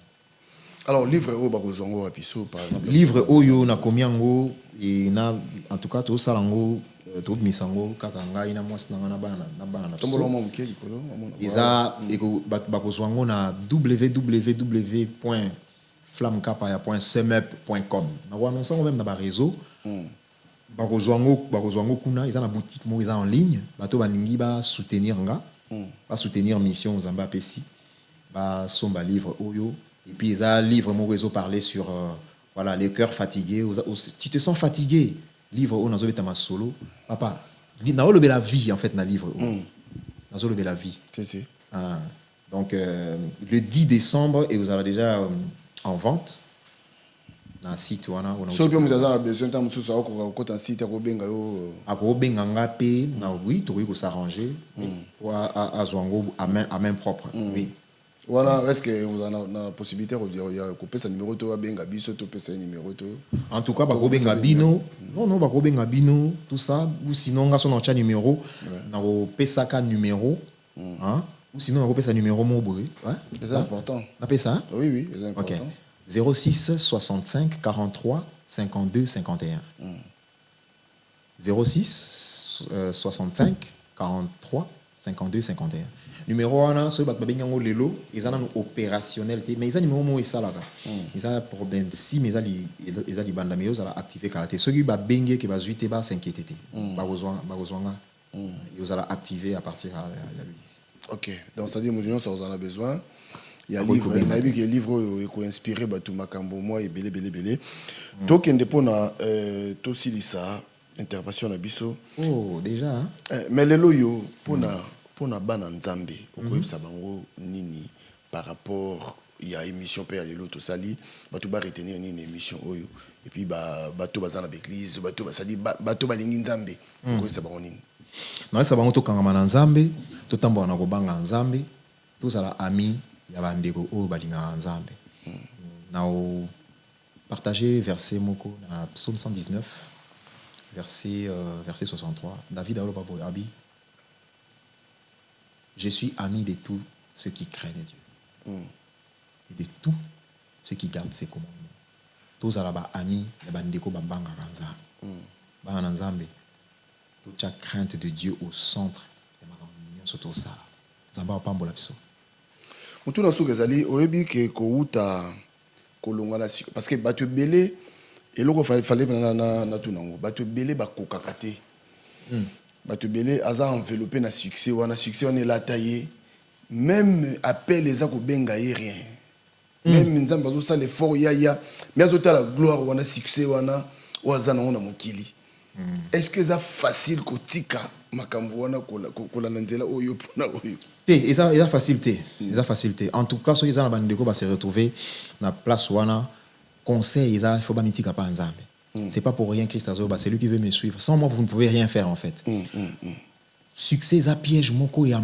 Alors livre o ba kozongo apiso par exemple livre oyo na komiango et na en tout cas to salango to misango kaka ngai na mwasi na bana na tombolo mo mkeli kolo eza eko ba kozongo na www.flammekapaya.semup.com na annoncer même dans ba réseau ba kozwango kuna ils ont la boutique mo ils en ligne bato baningi ba soutenir nga ba soutenir mission Zamba pesi ba somba livre oyo et puis ils ont livre mo réseau parler sur voilà les cœurs fatigués tu te sens fatigué livre o nazo betama solo papa na olobe la vie en fait na livre nazo olobe la vie c'est donc le 10 décembre et vous allez déjà en vente na site wana so bien vous avez besoin de mususu ko ta site ko benga yo ako benga ngape na oui to ko s'arranger pour à zwango à main propre oui voilà est-ce que vous avez la possibilité de dire il y a couper sa numéro to benga biso to pesa numéro to en tout cas ba ko benga bino non ba ko benga bino tout ça ou sinon nga son en numéro na ko pesa ka numéro hein ou sinon on repère sa numéro mon boy c'est important on appelle ça oui c'est important OK 06 65 43 52 51 06 65 43 52 51 numéro wana so bat babengango lelo ezana no opérationnel mais ezana numéro mo esalaka ezana problème si mais ezali banda mais ezala activer karaté ceux qui ba benge ke ba zuite ba s'inquiéter ba rozwanga ezala activer à partir à la liste. OK donc ça dit mon ça vous en a besoin il y a livre il m'a dit que livre est inspiré ba tout makambo moi et belé donc indépendant to silisa intervention na biso déjà mais lelo yo pona bana nzambe okoyebisa bango nini par rapport il y a émission pe ya lelo to sali bato ba retenir nini émission oyo et puis bato bazana l'église bato basali bato balingi nzambe okoyebisa bango nini non ça bango to kangama na nzambe to tambola na kobanga nzambe to sala ami ya bandeko oyo balinga nzambe na o partager verset moko na psaume 119 verset 63 David aloba boy abi je suis ami de tous ceux qui craignent Dieu et de tous ceux qui gardent ses commandements tous alaba ami ya bandeko babanga nzambe bana nzambe toute la crainte de Dieu au centre de ma communion surtout ça zamba pambola biso mutu na suka zali oyebi ke ko uta kolonga la parce que bato belé eloko fallait na tunango bato belé bakokaka te bato belé aza enveloppé na succès on est la taillé même appel les ko benga rien même nzambe azosala l'effort yaya mais azotala gloire wana succès wana oaza nango na mokili est-ce que eza facile kotika makambo wana kolanda nzela oyo mpona oyo te eza facilité eza facilité en tout cas soki eza na bandeko base retrouver na place wana conseil eza faut bamitika pa nzambe c'est pas pour rien Christ azoba c'est lui qui veut me suivre sans moi vous ne pouvez rien faire en fait succès eza piège moko ya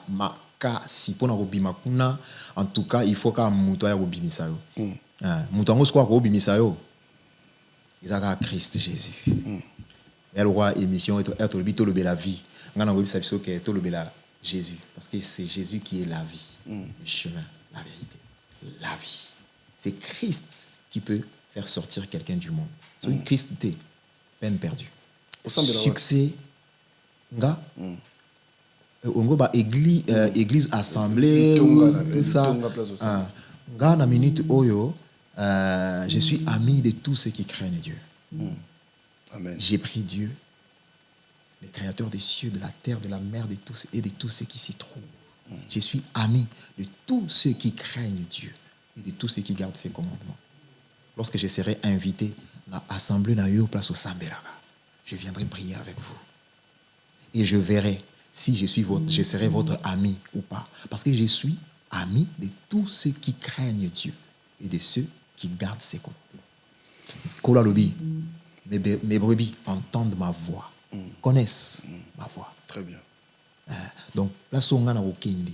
makasi mpona kobima kuna en tout cas il faut ka moto aya kobimisa yo moto yango sikoyo akobimisa yo ezaka Christ Jésus elle roi émission et tolobela vie ngana ngobisa biso ke tolobela Jésus parce que c'est Jésus qui est la vie le chemin la vérité la vie c'est Christ qui peut faire sortir quelqu'un du monde so Christ t'es peine perdue succès nga ongo ba église assemblée tout ça nga na minute oyo je suis ami de tous ceux qui craignent Dieu. Amen. J'ai pris Dieu, le créateur des cieux, de la terre, de la mer, de tous et de tous ceux qui s'y trouvent. Je suis ami de tous ceux qui craignent Dieu et de tous ceux qui gardent ses commandements. Lorsque je serai invité à l'assemblée na yo place au Sambelaka, je viendrai prier avec vous. Et je verrai si je serai votre ami ou pas. Parce que je suis ami de tous ceux qui craignent Dieu et de ceux qui gardent ses commandements. Kola lobi, mes brebis entendent ma voix, connaissent ma voix. Très bien. Donc, place où on a okende,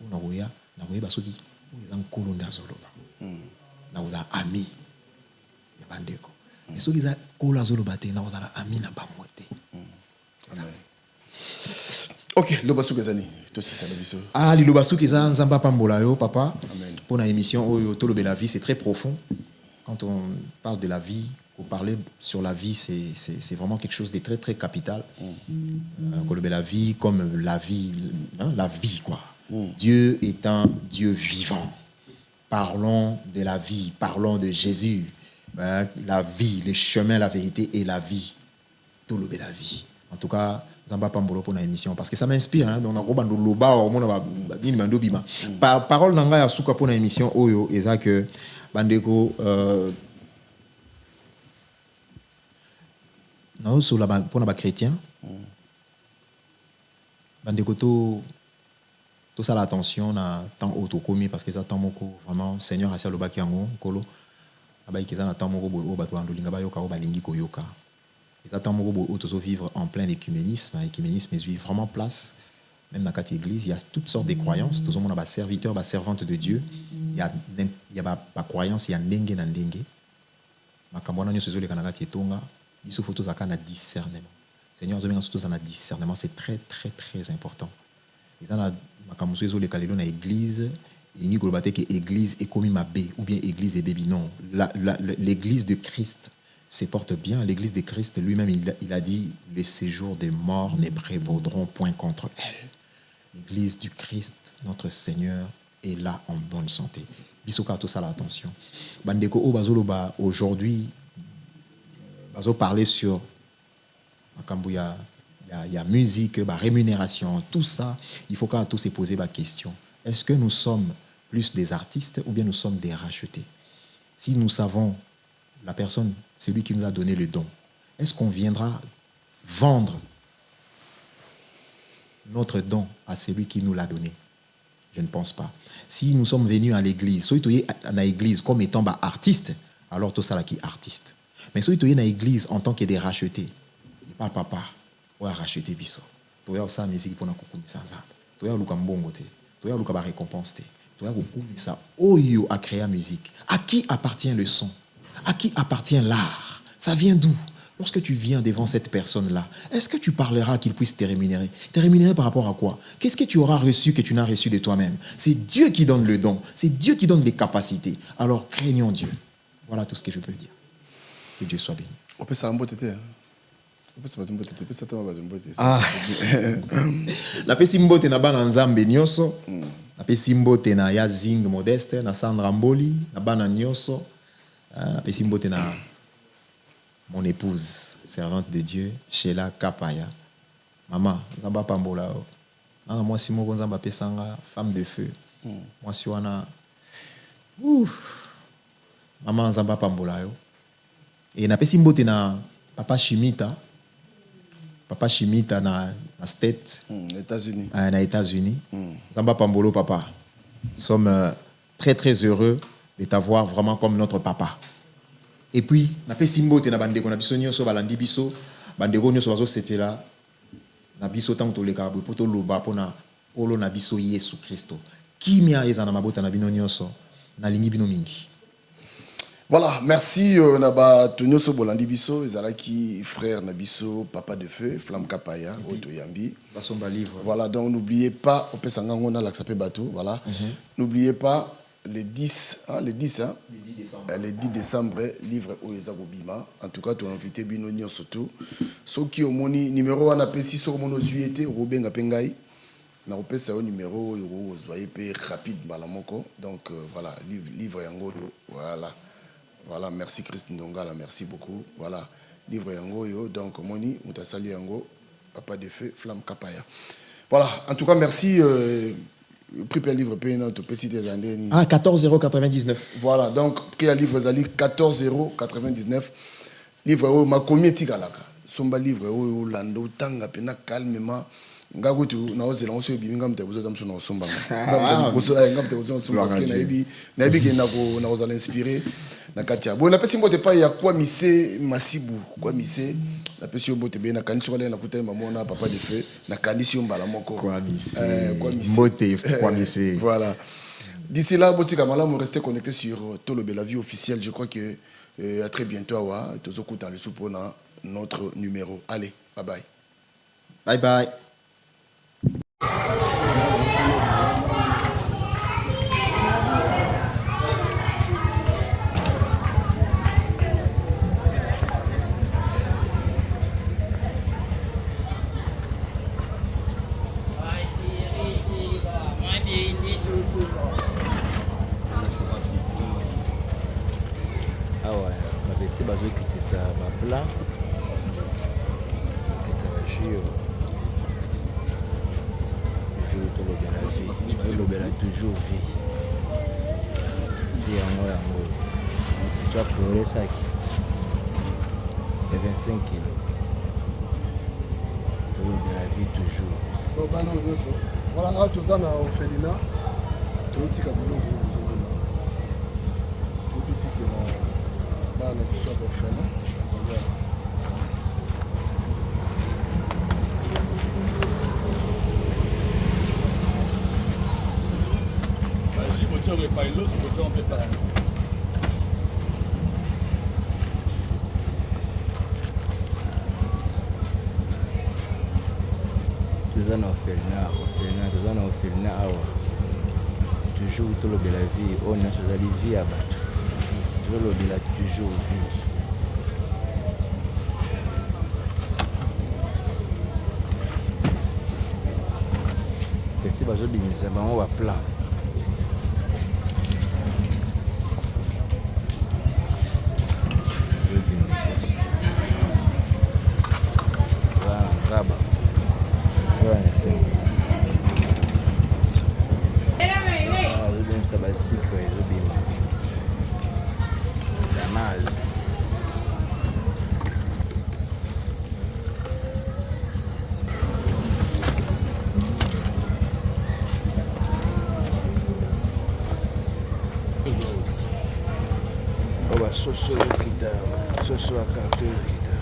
on a oya, na oya basoki, on est en kolonda zoloba. Na oya ami, ya bandeko. Mais ceux qui ont kola zoloba te, na oya ami na bamote. Amen. Ok, Lobasou Gazani, toi c'est ça la vision. Ah, li Lobasou Gazani, Nzamba Pambola yo, papa. Amen. Pour la émission Oyo Tolobe la vie, c'est très profond. Quand on parle de la vie, ou parler sur la vie, c'est vraiment quelque chose de très très capital. Tolobe la vie comme la vie, hein, la vie quoi. Dieu est un Dieu vivant. Parlons de la vie, parlons de Jésus. La vie, le chemin, la vérité et la vie. Tolobe la vie. En tout cas, Zamba Pambolo pour l'émission parce que ça m'inspire hein, donc on a loba au monde parole nanga ya suka pour l'émission oyo eza que bandeko na so la pour na ba chrétien bandeko to ça l'attention na temps autokomi parce que ça temps moko vraiment Seigneur a loba ki yango kolo abaiki za na temps moko bo bato andolinga ba yoka o balingi koyoka. Ils attendent de vivre en plein écuménisme. L'écuménisme est vraiment place. Même dans cette église, il y a toutes sortes de croyances. Tout le monde a serviteur, servante de Dieu. Il y a des croyances, il y a dengue na dengue. Makambona nyo sezo le kanaka tietonga. Il faut tous à discernement. Seigneur, nous avons tous un discernement. C'est très très très important. Ils ont makambo sezo le kalelo na église. Il n'y a que église est comme mabé ou bien église est bébé. Non, l'église de Christ se porte bien. L'église de Christ lui-même, il a dit les séjours des morts ne prévaudront point contre elle. L'église du Christ, notre Seigneur, est là en bonne santé. Bisoka tout ça l'attention. Bandeko o bazoloba aujourd'hui bazo parler sur il y a musique, rémunération, tout ça, il faut qu'à tous se poser la question. Est-ce que nous sommes plus des artistes ou bien nous sommes des rachetés? Si nous savons la personne, c'est lui qui nous a donné le don. Est-ce qu'on viendra vendre notre don à celui qui nous l'a donné? Je ne pense pas. Si nous sommes venus à l'église, soit tu es à l'église comme étant artiste, alors tout ça là qui est artiste. Mais soit tu es à l'église en tant que des rachetés, pas papa, ou à racheter biso. Tu es ça musique pour nous ça. Tu es au Lukambongo te, tu es au Lukaba récompense te, tu es au ça. Oyo a créé la musique. À qui appartient le son? À qui appartient l'art? Ça vient d'où? Lorsque tu viens devant cette personne-là, est-ce que tu parleras qu'il puisse te rémunérer? Te rémunérer par rapport à quoi? Qu'est-ce que tu auras reçu que tu n'as reçu de toi-même? C'est Dieu qui donne le don. C'est Dieu qui donne les capacités. Alors craignons Dieu. Voilà tout ce que je peux dire. Que Dieu soit béni. On peut ça en beauté. Ah, la fait simbote na bana nzambe nyoso, la fait simbote na ya Zing Modeste, na Sandra Mboli, na bana nyoso, la fait simbote na mon épouse, servante de Dieu, Sheila Kapaya. Maman, nzamba pambola. Nana moi simo nzamba pesanga, femme de feu. Moi si wana Maman Zamba Pambolayo. Et na pesi mbote na papa Chimita. Papa Chimita na State. États-Unis. Na États-Unis. Zamba Pambolo, papa. Nous sommes très très heureux de t'avoir vraiment comme notre papa. Et puis, na pesi mbote na bandeko na biso nyonso balandi biso, bandeko nyonso bazo sepela na biso tango toleka bo poto loba pona kolo na biso Yesu Kristo. Kimia ezana mabota na bino nyonso na lingi bino mingi. Voilà, merci Naba Tonyoso Bolandi Biso, Ezalaki frère Nabiso, papa de feu, Flamme Kapaya, Otoyambi. Livre. Voilà, donc n'oubliez pas, on peut s'engager à Sape Bateau, voilà. N'oubliez pas le 10 décembre, livre Oezako Bima. En tout cas, tu as invité Binonio Soto. Ceux qui ont mon numéro, on a pesé sur mon osuité, Robin Gapengai. On a repéré un numéro, vous voyez, rapide, balamoko. Donc voilà, livre Yango, voilà. Voilà, merci Christ Ndongala, merci beaucoup. Voilà, livre Yango, donc Moni, Moutasali Yango, papa de feu, Flamme Kapaya. Voilà, en tout cas, merci. Prix per livre payé notre petit années. Ah, 14,99 €. Voilà, donc prix à livre Zali 14,99 €. Livre ma combien tigalaka. Somba livre Lando Tanga pena calmement. Ngago tu na ozela on se bibinga mtebuzo tamso na somba. Ngamtebuzo somba parce que na yebi ke na ozala inspiré na katia. Bon na pesi mbote pa ya kwa mise masibu, kwa mise na pesi mbote be na kanisi ko na kutai mamona papa de feu na kanisi mbala moko. Kwa mise. Mbote kwa mise. Voilà. D'ici là, Botika Malam, restez connectés sur Tolobe la vie officielle. Je crois que à très bientôt awa tozoku dans le soupo na notre numéro. Allez, bye bye. Bye bye. Awa babeti bazokitisa baplan okitaka jus tolobela vie tolobela toujours vie ti yango tu as progressaki ya 25 kilo tolobela vie toujours bana nyonso wala awa toza na orphelina toyotika biloko ozomona tobitikela bana biso ya orphelin azali toza na orphelina awa toujours tolobela vie oyo nyonso ezali vie ya bato tolobela toujours vie peti bazobimisa bango baplan ngaba azobimisa basikre ezobima damas oba soso yokita soso ya karte yokita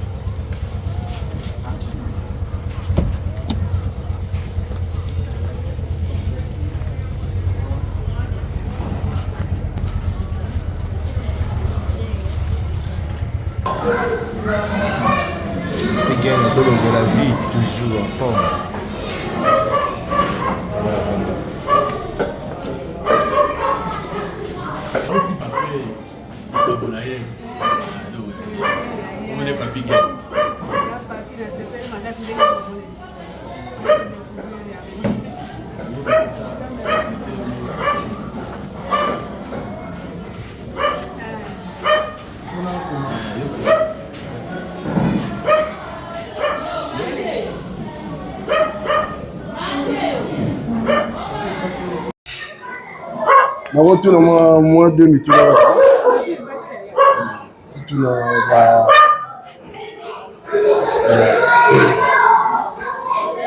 Pigane de la vie toujours en forme. nakotuna mwa 2 mituna kaka tuna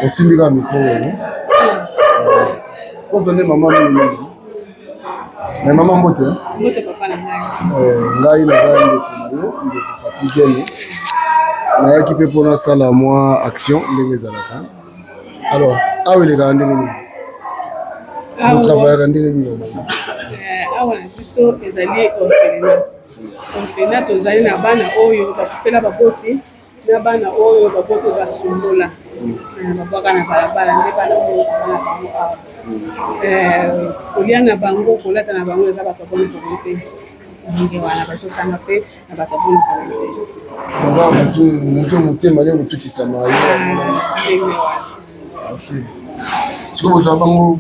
osimbi kaka mikro kozonde mama mingi me mama mbote ngai naza ndeko na yo ndeko Papigene nayaki mpe mpona asala mwa action ndenge ezalaka. Alors awa elekaka ndenge nini travaillaka ndenge nini awa na biso ezali orphelinat tozali na bana oyo bakufela baboti na bana oyo baboti basumbola babwaka na balabala nde bana oyo eza na bango awa kolia na bango kolata na bango eza bato boni koli te ndenge wana bazotanga mpe na bato boni koli te moto motema nde kotutisama ndenge wana siko bozwa bango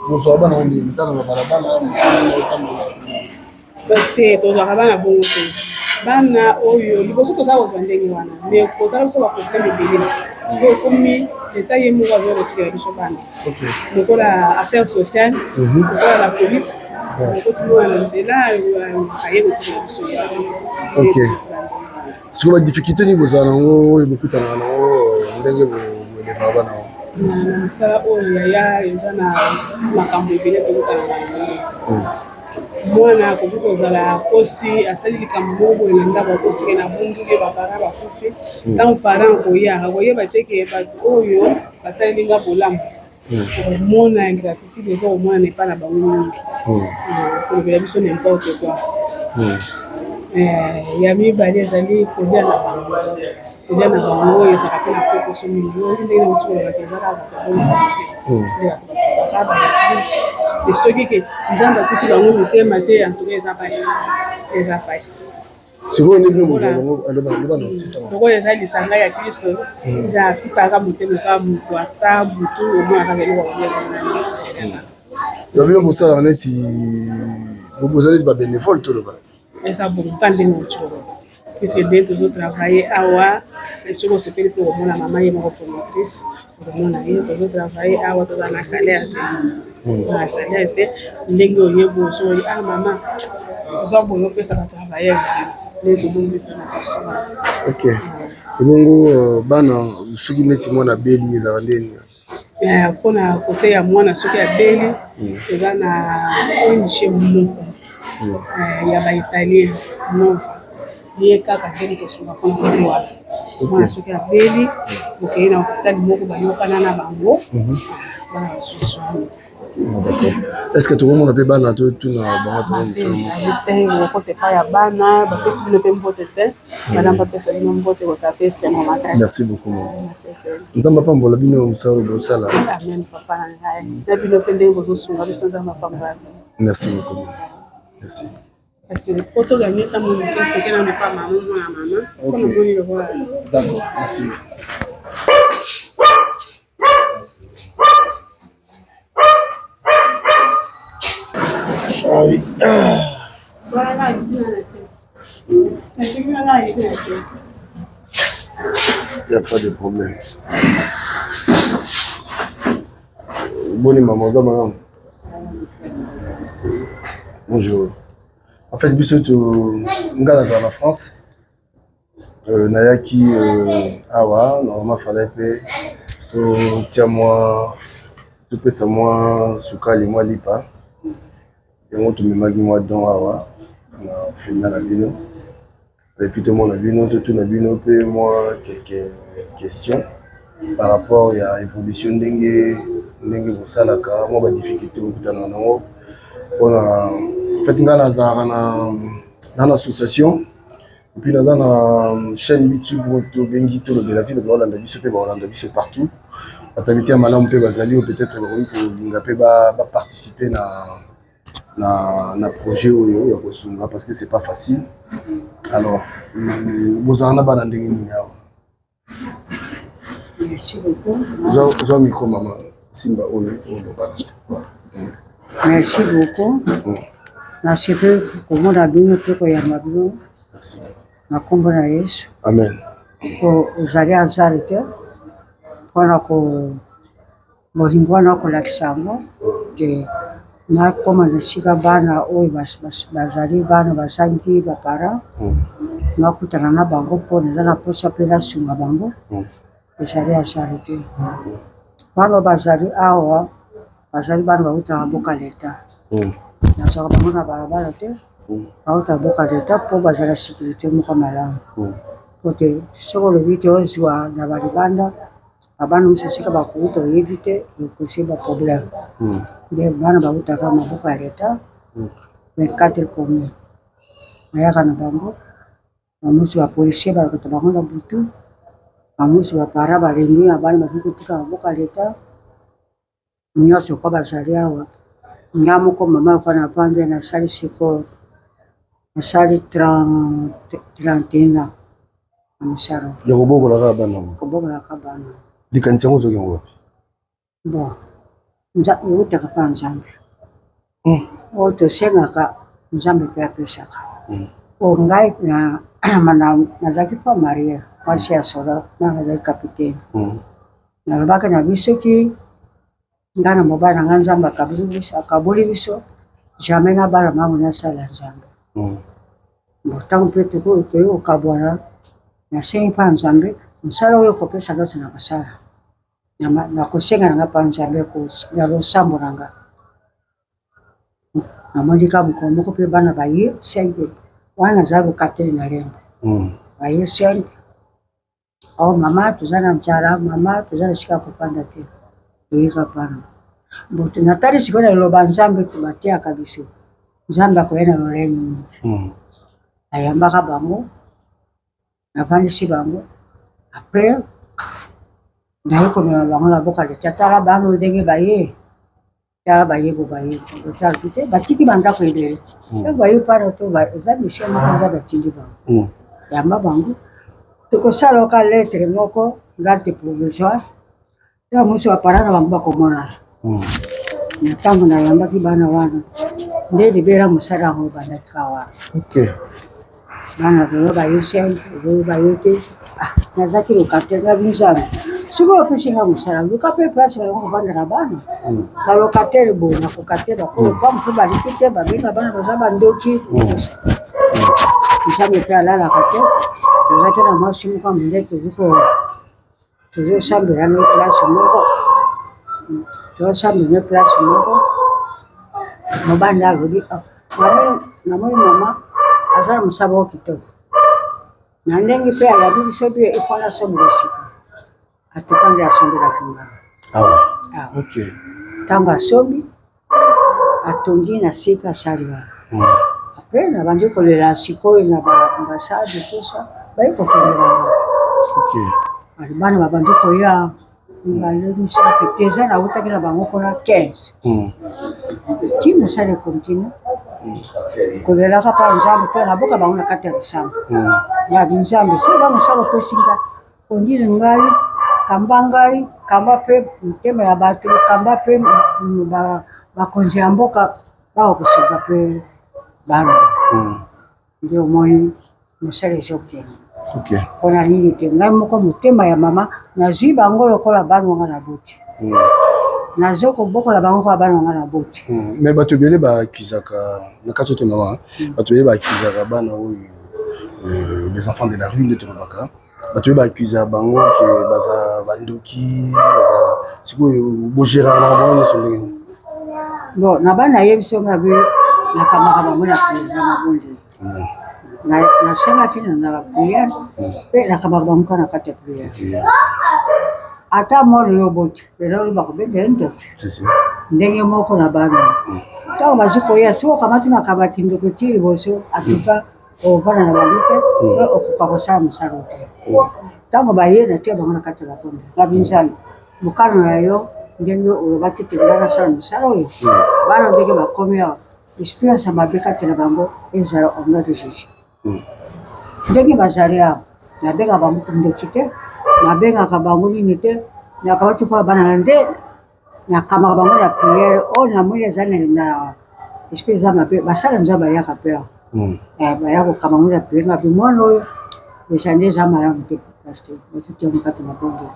bozwa bana ondenge tana na balabala te tozwaka bana bongo te bana oyo liboso toza kozwa ndenge wana me kozala biso baproblème ebele po ekomi leta ye moko azoya kotikela biso bana lokola affaire sociale lokola la police okotimona na nzela aye kotikela biso siko badifficulté nini bozala nango oyo bokutanaka nango ndenge boelevaka bana na mosala oyo yaya eza na makambo ebele tokotanaka nango mwana akoki kozala kosi asali likambo moko boye na ndako akosike na bunduke bapara bakufi ntango parent akoya akoyeba teke bato oyo basaleli nga bolamu omona ingratitude eza komona epa na bango mingi kolobela biso nimporte quoi ya mibale ezali kolia na bango oyo ezalaka mpe na pokoso mingi oyo ndenge nauti kolobaka ezaka bato oyo soki ke nzambe akuti bango mitema te yantuka eza pasi lokola eza lisanga ya kristo eza atutaka motema kaka moto ata butu omonaka eloko bino bosalaka neti boza neti babénévole toloba eza bonka ndenge otoloba puisque de tozotravaille awa soki osepeli mpe komona mama ye moko promotrice okomona ye tozotravaille awa toza na salaire te na salaire te ndenge oyebo soki mama ozwa boyo opesa batravailleur nde tozobipana faso ok ebongo bana soki neti mwana beli ezala ndeni mpona kote ya mwana soki abeli eza na ONG moko ya baitalien nova ye kaka ndenge tosunga mpona kote wana mwana soki abeli okei na hôpital moko bayokana na bango bana basusu est-ce que tokomona mpe bana totuna bangoezali te okote epai ya bana bapesi bino mpe mbote te bana bapesa bino mbote kozala mpe sengo makasi. Merci beaucoup nzambe apambola bino mosala bosala amen papa na ngai na bino mpe ndenge bozosunga biso nzambe apambola bino. Merci beaucoup merci kasi po toganye ntango moke tokena mepa mama mwana mama mpona moni lokola d'accord merci il n'y a pas de problème. Bonne maman, ça madame. Bonjour. En fait, biso to ngala za la France. Nayaki awa, normalement fallait pe to tia moi to pesa moi sukali moi lipa. Yango tumemaki mwa don awa na filma na bino et puis tout le monde a bino tout na bino pe moi quelques questions par rapport à évolution ndenge bosalaka moi ba difficulté bokutana nango mpona fait nga nazalaka na association et puis naza na chaîne YouTube tobengi tolobela vie bato balanda biso mpe balanda biso partout batamite ya malamu mpe bazali oyo peut-être bakoki kolinga mpe baparticiper na projet oyo ya kosunga parce que c'est pas facile. Alors bozala na bana ndenge nini awa zwa micro mama simba oyo bana. Merci beaucoup. Nasipe komona bino mpe koyamba bino na kombo na Yesu. Amen. Ozali azali te mpona bolingo wana kolakisa yango ke na koma na sika bana oyo bazali bana basangi bapara nakutana na bango mpo naza na posa mpe nasunga bango ezali asali te bana bazali awa bazali bana bautaka mboka leta nazwaka bango na balabala te bautaka mboka leta mpo bazali na sécurité moko malamu po te soki olobi te ozwa na balibanda abana mosusu esika bakuuta oyebi te ekosi baproblème nde bana bautaka maboko ya leta 24 commune nayaka na bango bamosusu bapolisier balokota bango na butu bamosusu bapara balembi ya bana bazali kotika maboko ya leta nyonso kwa bazali awa nga moko mama lokwa na vandi nasali sikoyo nasali 31 ans na mosala ya kobokolaka bana kobokolaka bana likanisi yango ozoki yango wapi bon eutaka mpa nzambe oyo tosengaka nzambe mpe apesaka o ngai nazalaki mpa marie mwasi ya soda nazalaki kapitaine nalobaki na bisoki ngai na mobali na ngai nzambe akaboli biso jamais na bana mango nasala nzambe ntango mpe tokoki kokabwana nasengi mpa nzambe mosala oyo kopesa nyonso na kosala nakosenga na nga mpa nzambe ya losambo na nga namondika mokolo moko mpe bana baye 5 wana nazali kokateli na lembo baye 5 o mama toza na nzala mama toza na esika kopanda te toyika pana boto natali sikoyo na liloba nzambe tobatiaka biso nzambe akoya na lolenge ayambaka bango navandisi bango apres naye komema bango na boka leta tala bano ndenge baye tala bayebo baye otala te batiki bandako ebele ntango baye pana to eza mission moko nza batindi bango yamba bango tokosala oka lettre moko garde provisoire ta mosu bapara na bango bakomona na ntango nayambaki bana wana nde libera mosala yango bandakika wana bana zolo baye 5 zolo baye te nazaki lokate nga bizana sikoyo opesinga mosala luka mpe place bango kobanda na bana balokatere boye na kokatela kolopamu mpe baliki te babenga bana baza bandoki nzambe mpe alalaka te tozaki na mwasi moko monde tozosambela ne place moko tozosambela ne place moko mobanda alobi namoni mama aza na mosaba o kitoko na ndenge mpe alabi biso bie efana sombela sika atoka nde asombelaki ngai ntango asombi atongi na sika asali wana apres nabandi kolela sikoyo na baambasade tosa bayi kofendelanga bana babandi koya balemisaka te eza nautaki na bango mpona 15 ti mosala ekontinue kolelaka mpa nzambe mpe naboka bango na kati ya bisambo ya binzambe soza mosala opesi ngai kondile ngai kamba ngai kamba mpe motema ya bato kamba mpe bakonzi ya mboka bakokosoka mpe bana nde omoni mosala ezokende mpona nini te ngai moko motema ya mama nazwi bango lokola bana wanga na boti nazokobokola bango kwa bana wanga na boti me bato ebele baakizaka na kati ote mama bato ebele baakizaka bana oyo les enfants de la rue nde tolobaka bato oyo baakuza bango ke baza bandoki baza sikoyo bogéraka bango nyonso ndenge bon na bana yebi so ngabe nakamaka bango na président na bonde nasengaki na prière mpe nakamaka bango ka na kati ya prière ata mwana yo boti lelo oyo bakobetela ntoto ndenge moko na bana ntango bazwi koya soki okamati makabati ndeko ti liboso atuka ovanda na bango te okoka kosala mosala te ntango baye na te bango na kati ya bakonde babinzani mokano na yo ndenge olobaki te nga nasala mosala oyo bana ndenge bakomi awa expérience ya mabe kati na bango ezala omna de juge ndenge bazali awa nabengaka bango kondoki te nabengaka bango nini te nakabati mpo bana na nde nakamaka bango na prière oyo namoni eza na esprit eza mabe basala nzambe bayaka mpe awa baya kokama ngo na prière ngapi mwana oyo eza nde eza malamu te paster bakitiango kati na bongo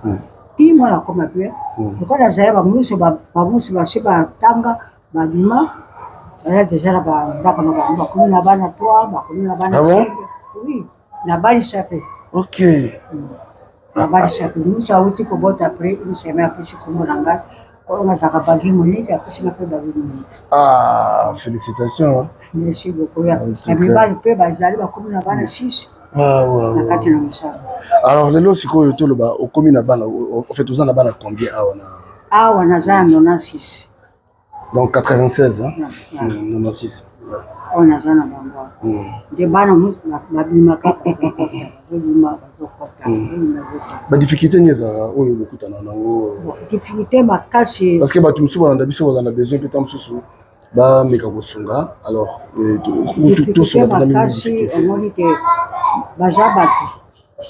ti mwana akoma mpe lokola azali bamosusu basi batanga babima ela déjà na bandako na bango bakomi na bana 3 bakomi na bana 5 oui na bali chape ok na bali chape musa auti kobota après une semaine après c'est comme nanga on a ça bagi monique après c'est après bagi monique ah félicitations merci beaucoup ya mais bali pe bazali bakomi na bana 6 na kati na musala alors lelo sikoyo toloba okomi na bana en fait oza na bana combien awa naza na 96 donc 96 hein 96 on a zana bango de bana babima kaka ba difficulté nyeza oyo bokutana nango difficulté makasi parce que bato mosusu balanda biso bazana besoin peut-être mosusu bameka kosunga alors tosunga mpena mingi difficulté omoni te baza bato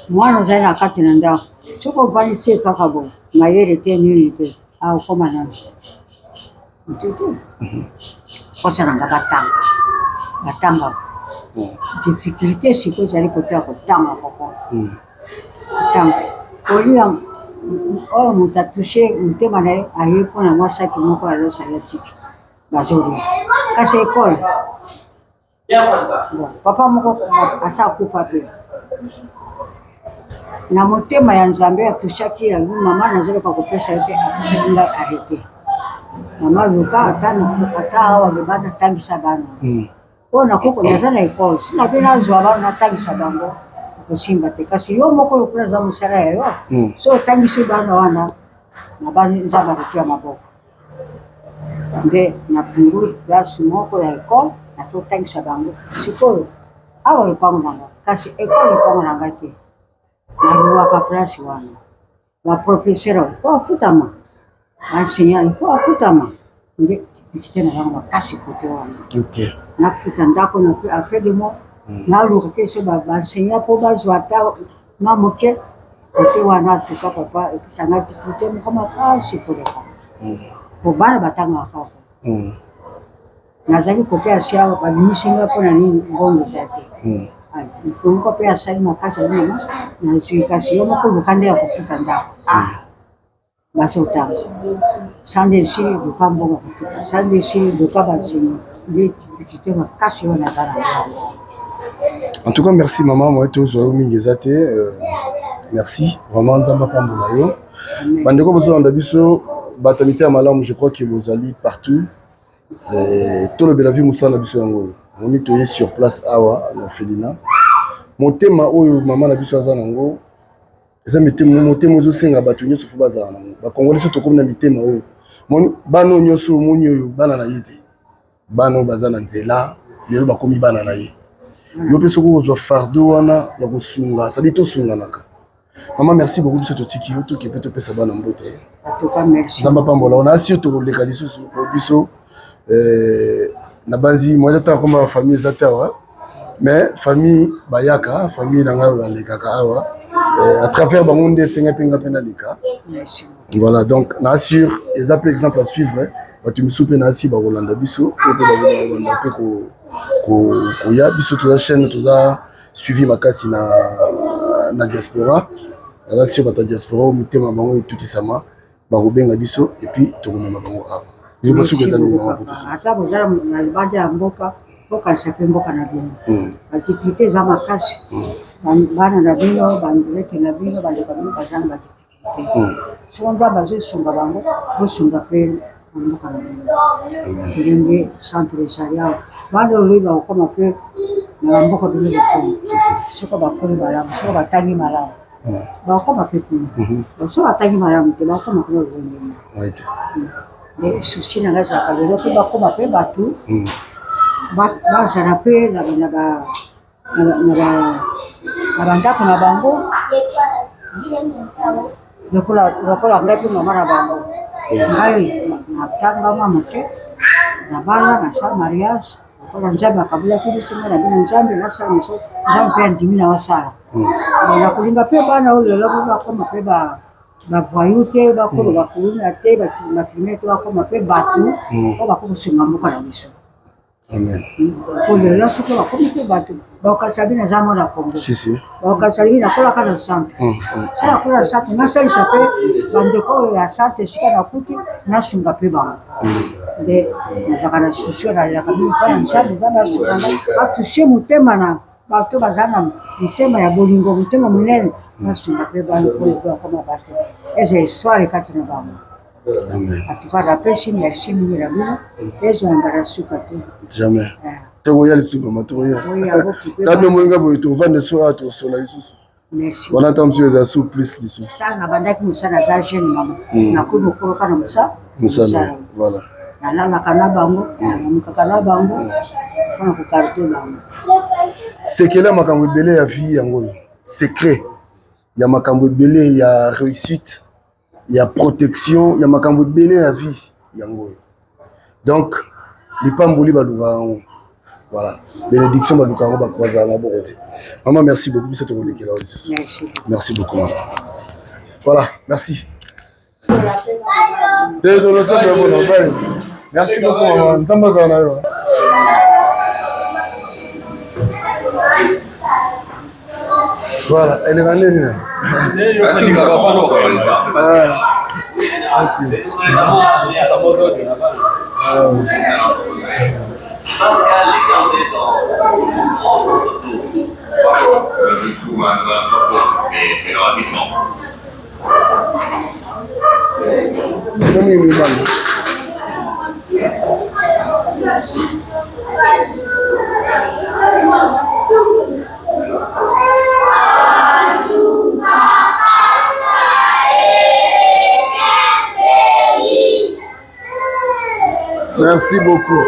mwana ozali na kati na ndako soki ovandisi ye kaka bo mayele te nini te akokoma nano ntete kosalanga batanga difficulté sikoyo ezali kote ya kotanga koko kotanga kolia oyo moto atushe motema na ye aye mpona mwasaki moko azosala tiki bazolia kasi ekole papa moko asa akufa pe na motema ya nzambe atushaki yango mama nazoloka kopesa ye te apesaki ngai arrete mama luka ata awa bebana tangisa bana oyo nakoko naza na ekole sina mpe nazwa bana natangisa bango kosimba te kasi yo moko lokola aza mosala ya yo so otangisi bana wana na banzambe akotia maboko nde na pungu place moko ya ekole natotangisa bango sikoyo awa lopango nanga kasi ekole lopango nanga te naluwaka place wana baprofesseur po afutama baenseignant po afutama nde difficulté na yango makasi kote wana nafuta ndako na affaire de mo naluka ke so baenseignant po bazwa ata ma moke kote wana atuka papa episanga difficulté moko makasi koleka po bana batangaka kaka nazali kote ya sia babimisinga mpona nini ngongo eza te moko mpe asali makasi alima nazwi kasi yo moko luka nde ya kofuta ndako bazotanga sandesi luka mbongo kofuta sandesi luka banseigne nde difficulté makasi oyo naza na en tout cas merci mama moi tozwa yo mingi eza te merci vraiment nzambe apambola yo bandeko bozolanda biso bato ya mitema malamu je crois que bozali partout tolobela vi mosala na biso yango oyo moni toye sur place awa na orphelinat motema oyo mama na biso aza nango eza motema ozosenga bato nyonso fo bazala nango bakongoli so tokomi na mitema oyo moni bana oyo nyonso omoni oyo bana na ye te bana oyo baza na nzela lelo bakomi bana na ye yo mpe soki ozwa fardeau wana ya kosunga sadi tosunganaka mama merci beaucoup biso totiki yo toke mpe topesa bana mbote nzambe apambola ona asi yo tokoleka lisusu po biso na banzi moi eza taka koma famille eza te awa mais famille bayaka famille na ngai balekaka awa à travers bango nde esenga mpe nga mpe naleka voilà donc na assure eza mpe exemple à suivre bato misusu mpe na asi bakolanda biso po mpe bakolanda mpe koya biso toza chaîne toza suivi makasi na diaspora naza sur bato ya diaspora oyo mitema bango etutisama bakobenga biso epuis tokomema bango awa ata bozala na libanda ya mboka bokanisa mpe mboka na bino badifficulté eza makasi bana na bino bandreke na bino bandeko bino baza na badifficulté soko nda bazosunga bango bosunga mpe na mboka na bino ndenge centre esalia bana oloi bakokoma mpe na bamboka bino bakoma soko bakoli malamu soko batangi malamu bakokoma mpe kuna soko batangi malamu te bakokoma kuna lolengeni le souci na ngai ezalaka lelo mpe bakoma mpe bato bazala mpe na bandako na bango lokola ngai mpe mama na bango ngai natangama moke na bala nasala mariage lokola nzambe akabulaki biso ngai na bino nzambe nasala miso nzambe mpe andimi na wasala nakolinga mpe bana oyo lelo mpe bakoma mpe bavoyu te bakolo bakuluna te bafilme te bakoma mpe bato po bakokosunga mboka na biso po lelo soki bakomi mpe bato bakokalisa bino eza mwana kongo bakokalisa bino nakolaka na centre sa nakola na centre nasalisa mpe bandeko oyo ya centre esika nakuti nasunga mpe bango nde nazalaka na susio nalelaka mingi mpona nzambe eza basuka batusie motema na bato baza na motema ya bolingo motema monene basunga mpe bana po ekoma bato eza histoire kati na bango atuka napesi merci mingi na bino ezwa mbala suka te jamais tokoya lisusu mama tokoya kame moyenga boye tovanda so awa tokosola lisusu wana ntango mosusu eza su plus lisusu ntango nabandaki mosala aza jeune mama nakomi okoloka na mosala voilà nalalaka na bango namamukaka na bango mpona kokarite bango sekele ya makambo ebele ya vie yango oyo secret ya makambo ebele ya réussite ya protection ya makambo ebele ya vie yango oyo donc lipamboli balukaka yango voilà bénédiction baluka yango bakozala maboko te maman merci beaucoup biso tokolekela oyo lisusu merci beaucoup maman voilà merci merci beaucoup maman nzambe azala na yo voilà eleka nini na merci beaucoup.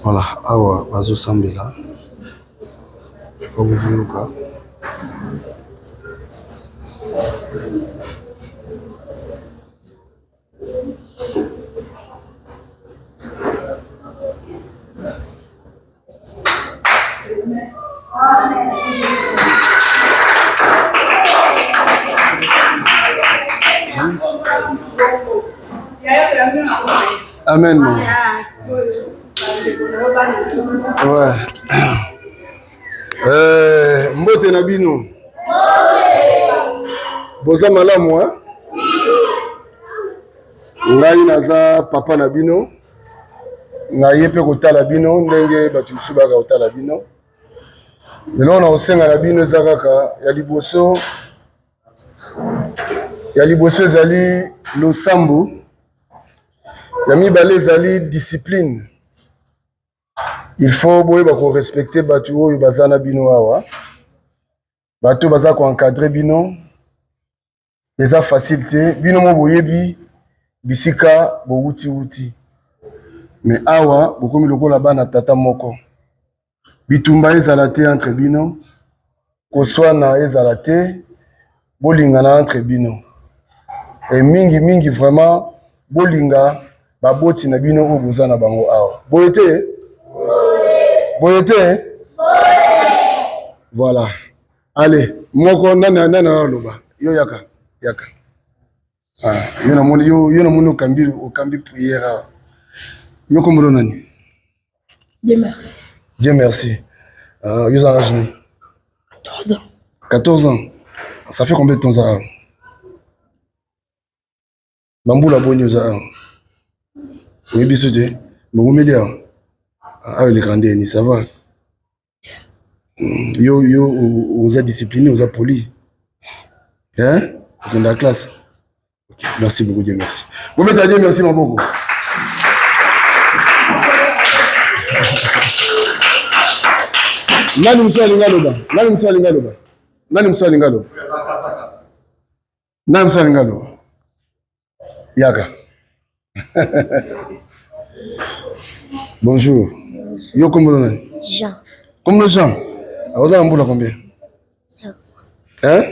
Voilà, awa bazosambela obuvunuka Amen. Ouais. Mbote na bino. Boza malamu hein? Ngai naza papa na bino. Ngai pe kotala bino ndenge batu misusu baka kotala bino. Lelo na osenga na bino eza kaka ya liboso. Ya liboso ezali losambo. Ya mibale ezali discipline. Il faut boyeba ko respecter batu oyo bazana bino awa. Batu baza ko encadrer bino. Eza facile te. Bino mo boyebi bisika bo wuti wuti. Mais awa bokomi lokola bana tata moko. Bitumba ezala te entre bino. Koswana ezala te. Bolingana entre bino. Et mingi vraiment bolinga baboti na bino oyo bozana bango awa. Boyete? Boyete? Voilà. Allez, moko nana loba. Yo yaka. Ah, yo na moni okambi prière. Yo komolo nani? Dieu merci. Dieu merci. Yo za âge ni? 14 ans. 14 ans. Ça fait combien de temps ça? Bamboula boni oza. Oui, bisouté. Bon, Mélia. Ah, les grandes, ça va. Yo, vous êtes discipliné, vous êtes poli. Hein? Dans la classe. Okay. Merci beaucoup, Dieu merci. Vous mettez à Dieu merci, mon beaucoup. Nani mswa lingaloba. Nani mswa lingaloba. Nani mswa lingaloba. Nani mswa lingaloba. Yaka. Bonjour. Yo comment on est? Jean. Comment Jean? Vous avez un boulot combien? Hein?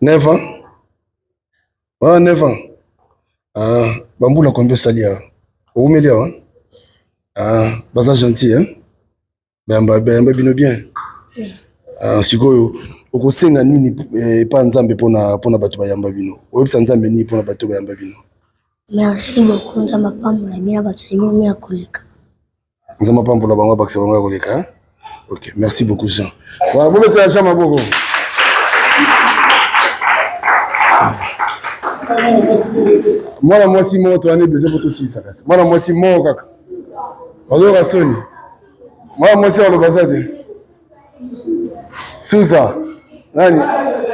9 ans? Ah, 9 ans. Ah, bamboula combien salia? Où me hein? Ah, baza gentil, hein? Bamba bino bien. Ah, sikoyo. Okosenga nini pa nzambe pona bato bayamba bino. Oyebisa nzambe nini pona bato bayamba bino. Merci beaucoup nzamba pambola bino bato bino koleka. Nzamba pambola bango bakse bango koleka, hein? OK, merci beaucoup Jean. Wa bo meto ya Jean maboko. Mwana mwasi moto ane besoin pour tout ça kaka. Mwana mwasi mo kaka. Bazo rasoni. Mwana mwasi wa lobazade. Suza. Nani?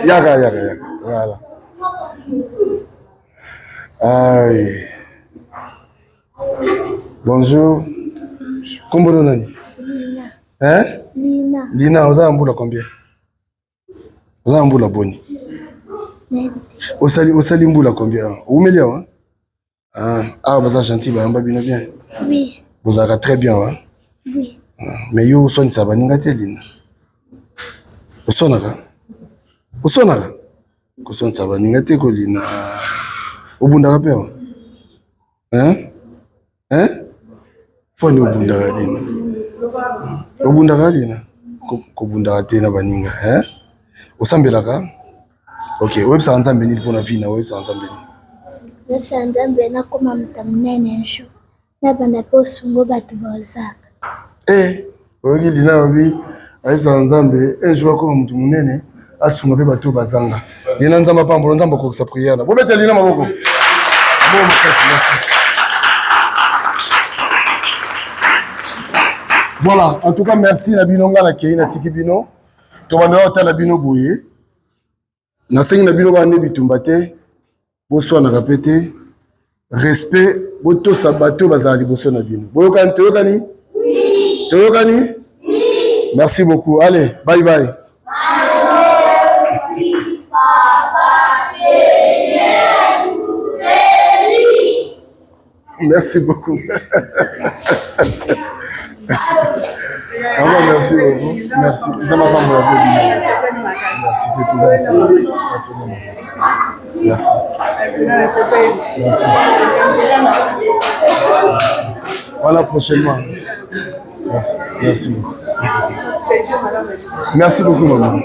Yaka. Voilà. Aïe. Bonjour. Comment on est? Hein? Lina. Lina, vous avez un boulot combien? Vous avez un boulot boni. Osali mboula combien? Où me hein? Ah, vous êtes gentil, vous avez bien. Oui. Vous avez très bien, hein? Oui. Mais yo son ça va n'ingate Lina. Osonaka. Ko son ça va n'ingate ko Lina. Obunda pe. Hein? Foni obunda Lina. Obunda Lina. Ko bunda te na baninga, hein? Osambelaka? OK, websa nzambe ni pona vina, websa nzambe ni. Websa nzambe na koma mtamunene nsho. Na banda posungo batu bozaka. Ogi Lina obi, websa nzambe, jour koma mtu munene, asunga pe batu bazanga. Lina nzamba pambola nzamba ko sa prière. Bo bete Lina maboko. Bon, merci. Voilà, en tout cas merci na binonga na kei na tiki bino. To banda ota na bino boye. Na sengi na bino ba ne bitumba te. Boswa na répéter. Respect boto sabato bazali boso na bino. Boyokani toyokani? Oui. Toyokani? Oui. Merci beaucoup. Allez, bye bye. Merci papa. Merci beaucoup. Merci. Merci beaucoup. Merci. Ça m'a pas Merci. Merci. Voilà prochainement. Merci. Merci beaucoup. Merci beaucoup, maman.